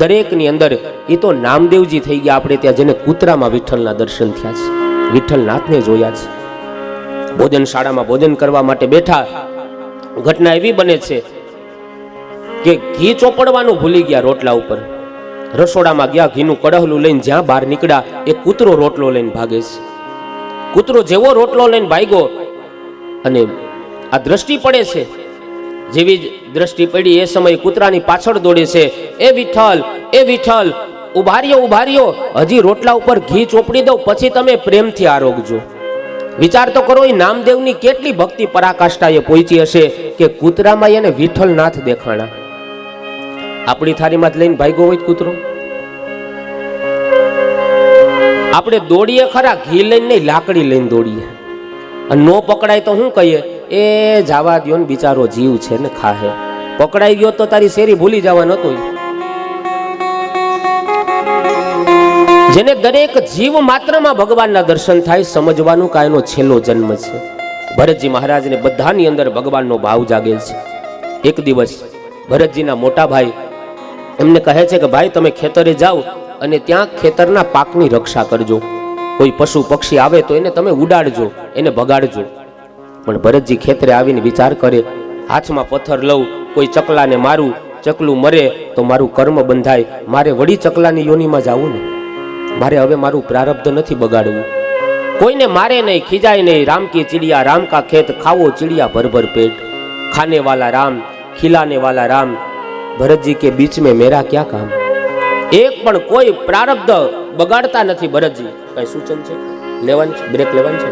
દરેકની અંદર એ તો નામદેવજી થઈ ગયા આપણે ત્યાં, જેને કૂતરામાં વિઠ્ઠલના દર્શન થયા છે, વિઠ્ઠલનાથને જોયા છે. ભોજન શાળામાં ભોજન કરવા માટે બેઠા, ઘટના એવી બને છે કે ઘી ચોપડવાનું ભૂલી ગયા રોટલા ઉપર. રસોડામાં ગયા, ઘીનું કડહલું લઈને જ્યાં બહાર નીકળ્યા એ કૂતરો રોટલો લઈને ભાગે છે. કૂતરો જેવો રોટલો લઈને ભાગ્યો અને આ દ્રષ્ટિ પડે છે. જેવી જ દ્રષ્ટિ પડી એ સમયે કૂતરાની પાછળ દોડે છે, એ વિઠ્ઠલ, એ વિઠ્ઠલ, ઉભા રહ્યો, ઉભા રહ્યો, હજી રોટલા ઉપર ઘી ચોપડી દઉં પછી તમે પ્રેમથી આરોગજો. વિચાર તો કરો, એ નામદેવની કેટલી ભક્તિ પરાકાષ્ઠાએ પહોંચી હશે કે કૂતરામાં એને વિઠ્ઠલનાથ દેખાણા. આપણી થાળીમાં જ લઈને ભાગ્યો હોય કૂતરો. આપણે દોડીએ ખરા, ઘી લઈને નહીં, લાકડી લઈને દોડીએ. અને નો પકડાય તો શું કહીએ, એ જાવા દ્યો ને, બિચારો જીવ છે ને ખાહે. પકડાઈ ગયો તો તારી શેરી ભૂલી જવા નતું. જેને દરેક જીવ માત્રમાં ભગવાનના દર્શન થાય, સમજવાનું કે એનો છેલ્લો જન્મ છે. ભરતજી મહારાજને બધાની અંદર ભગવાનનો ભાવ જાગે છે. એક દિવસ ભરતજીના મોટા ભાઈ એમને કહે છે કે ભાઈ તમે ખેતરે જાઓ અને ત્યાં ખેતરના પાકની રક્ષા કરજો. કોઈ પશુ પક્ષી આવે તો એને તમે ઉડાડજો, એને ભગાડજો. પણ ભરતજી ખેતરે આવીને વિચાર કરે, હાથમાં પથ્થર લઉં, કોઈ ચકલાને મારું, ચકલું મરે તો મારું કર્મ બંધાય, મારે વળી ચકલાની યોનીમાં જાવું ને. મારે હવે મારું પ્રારબ્ધ નથી બગાડવું. કોઈને મારે નહીં, ખીજાય નહીં. રામ કી ચિડિયા રામ કા ખેત, ખાવો ચિડિયા ભર ભર પેટ. ખાને વાલા રામ, ખिलाने वाला राम, भरतजी के बीच में मेरा क्या काम. एक पण कोई प्रारब्ध बगाड़ता नहीं. भरतजी कई सूचन है लेवन ब्रेक लेवन है.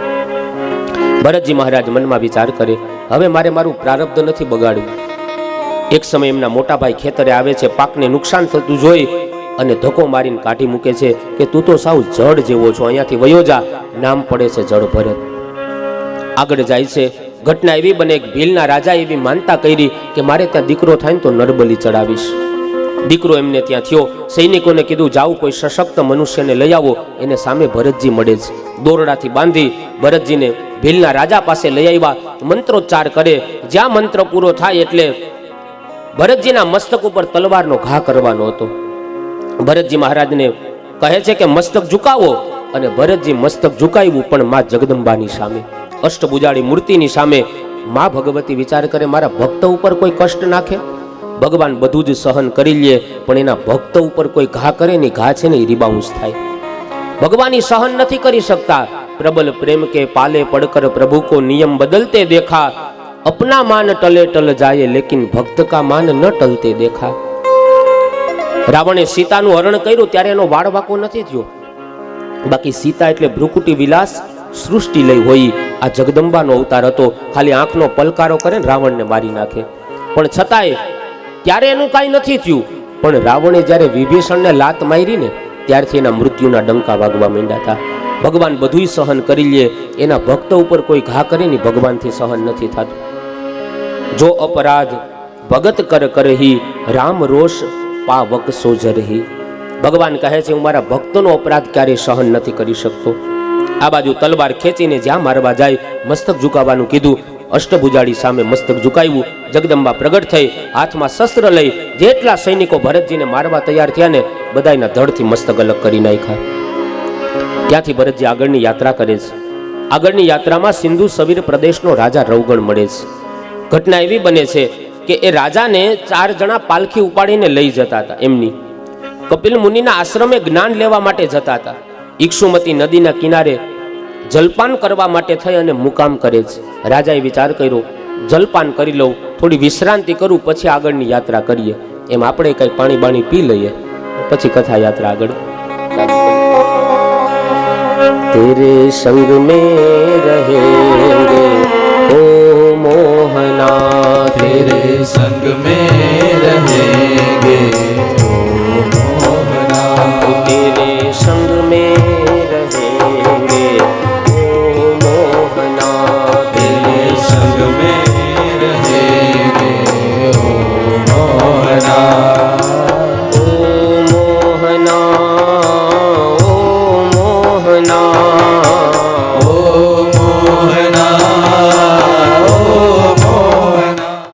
भरतजी महाराज मन में विचार करे, हवे मारे मारू प्रारब्ध नहीं बगाड़વું. एक समय एमना मोटा भाई खेतरे आवे छे, पाकने नुकसान थतुं जोई अने धक्को मारीने काढी मूके छे के तू तो साव जड़ जेवो छो, अहींयाथी वयो जा. नाम पड़े छे जड़ भरत. आगळ जाय छे. घटना एवी बने, भीलना राजा एवी मानता करी के मारे त्या दीकरो थाय तो नरबली चढ़ावीश. दीकरो एमने त्यां थयो. सैनिकोने कीधुं जाओ कोई सशक्त मनुष्यने लई आवो. एने सामे भरतजी मळे छे. दोरडाथी बांधी भरतजीने भीलना राजा पासे लई आव्या. मंत्रोच्चार करे. ज्यां मंत्र पूरो थाय एटले भरतजीना मस्तक उपर तलवारनो घा करवानो हतो. भरतजी महाराजने कहे छे के मस्तक झुकावो अने भरतजी मस्तक झुकाव्युं, पण मां जगदंबानी सामे, अष्टभुजाળી મૂર્તિની સામે. માં ભગવતી વિચાર કરે, મારા ભક્ત ઉપર કોઈ કષ્ટ નાખે, ભગવાન બધું જ સહન કરી લે, પણ એના ભક્ત ઉપર કોઈ ઘા કરે ને, ઘા છે ને એ રિબાઉન્સ થાય. ભગવાન સહન નથી કરી શકતા. પ્રબલ પ્રેમ કે પાલે પડકર પ્રભુ કો નિયમ બદલતે દેખા. अपना मान टले टल जाए लेकिन भक्त का मान न टलते देखा. रावणे सीताનું હરણ કર્યું ત્યારે એનો વાળ વાકો નથી થયો. બાકી સીતા એટલે ભ્રુકુટી વિલાસ સૃષ્ટિ લઈ હોય. આ જગદંબાનો અવતાર હતો. ખાલી આંખનો પલકારો કરે ને રાવણને મારી નાખે. પણ છતાંય ત્યારે એનું કાંઈ નથી થયું. પણ રાવણે જ્યારે વિભીષણને લાત મારી ને ત્યારથી એના મૃત્યુના ડંકા વાગવા માંડ્યા હતા. ભગવાન બધુંય સહન કરી લે, એના ભક્ત ઉપર કોઈ ઘા કરે ને ભગવાનથી સહન નથી થતું. જો અપરાધ ભગત કર કરહી, રામ રોષ પાવક સોજરહી. ભગવાન કહે છે હું મારા ભક્તોનો અપરાધ ક્યારેય સહન નથી કરી શકતો. આ બાજુ તલવાર ખેંચીને જ્યાં મારવા જાય મસ્તક ઝુકાવવાનું કીધું. અષ્ટભુજાળી સામે મસ્તક ઝુકાવ્યું. જગદંબા પ્રગટ થઈ, હાથમાં શસ્ત્ર લઈ જેટલા સૈનિકો ભરતજીને મારવા તૈયાર થયા ને બધાના ધડથી મસ્તક અલગ કરી નાખ્યા. ત્યાંથી ભરતજી આગળની યાત્રા કરે છે. આગળની યાત્રામાં સિંધુ સવીર પ્રદેશનો રાજા રવગણ મળે છે. ઘટના એવી બને છે કે એ રાજાને 4 જણા પાલખી ઉપાડીને લઈ જતા હતા. એમની કપિલ મુનિના આશ્રમે જ્ઞાન લેવા માટે જતા હતા. ઇક્ષુમતી નદીના કિનારે જલપાન કરવા માટે થઈ અને મુકામ કરે છે. રાજાએ વિચાર કર્યો જલપાન કરી લઉં, થોડી વિશ્રાંતિ કરું, પછી આગળની યાત્રા કરીએ. એમ આપણે કઈ પાણી બાણી પી લઈએ, પછી કથા યાત્રા આગળ. तेरे संग में रहेंगे ओ मोहना, तेरे संग में रहेंगे ओ मोहना, तेरे संग में रहेंगे ओ मोहना, तेरे संग में रहेंगे ओ मोहना, ओ मोहना, ओ मोहना.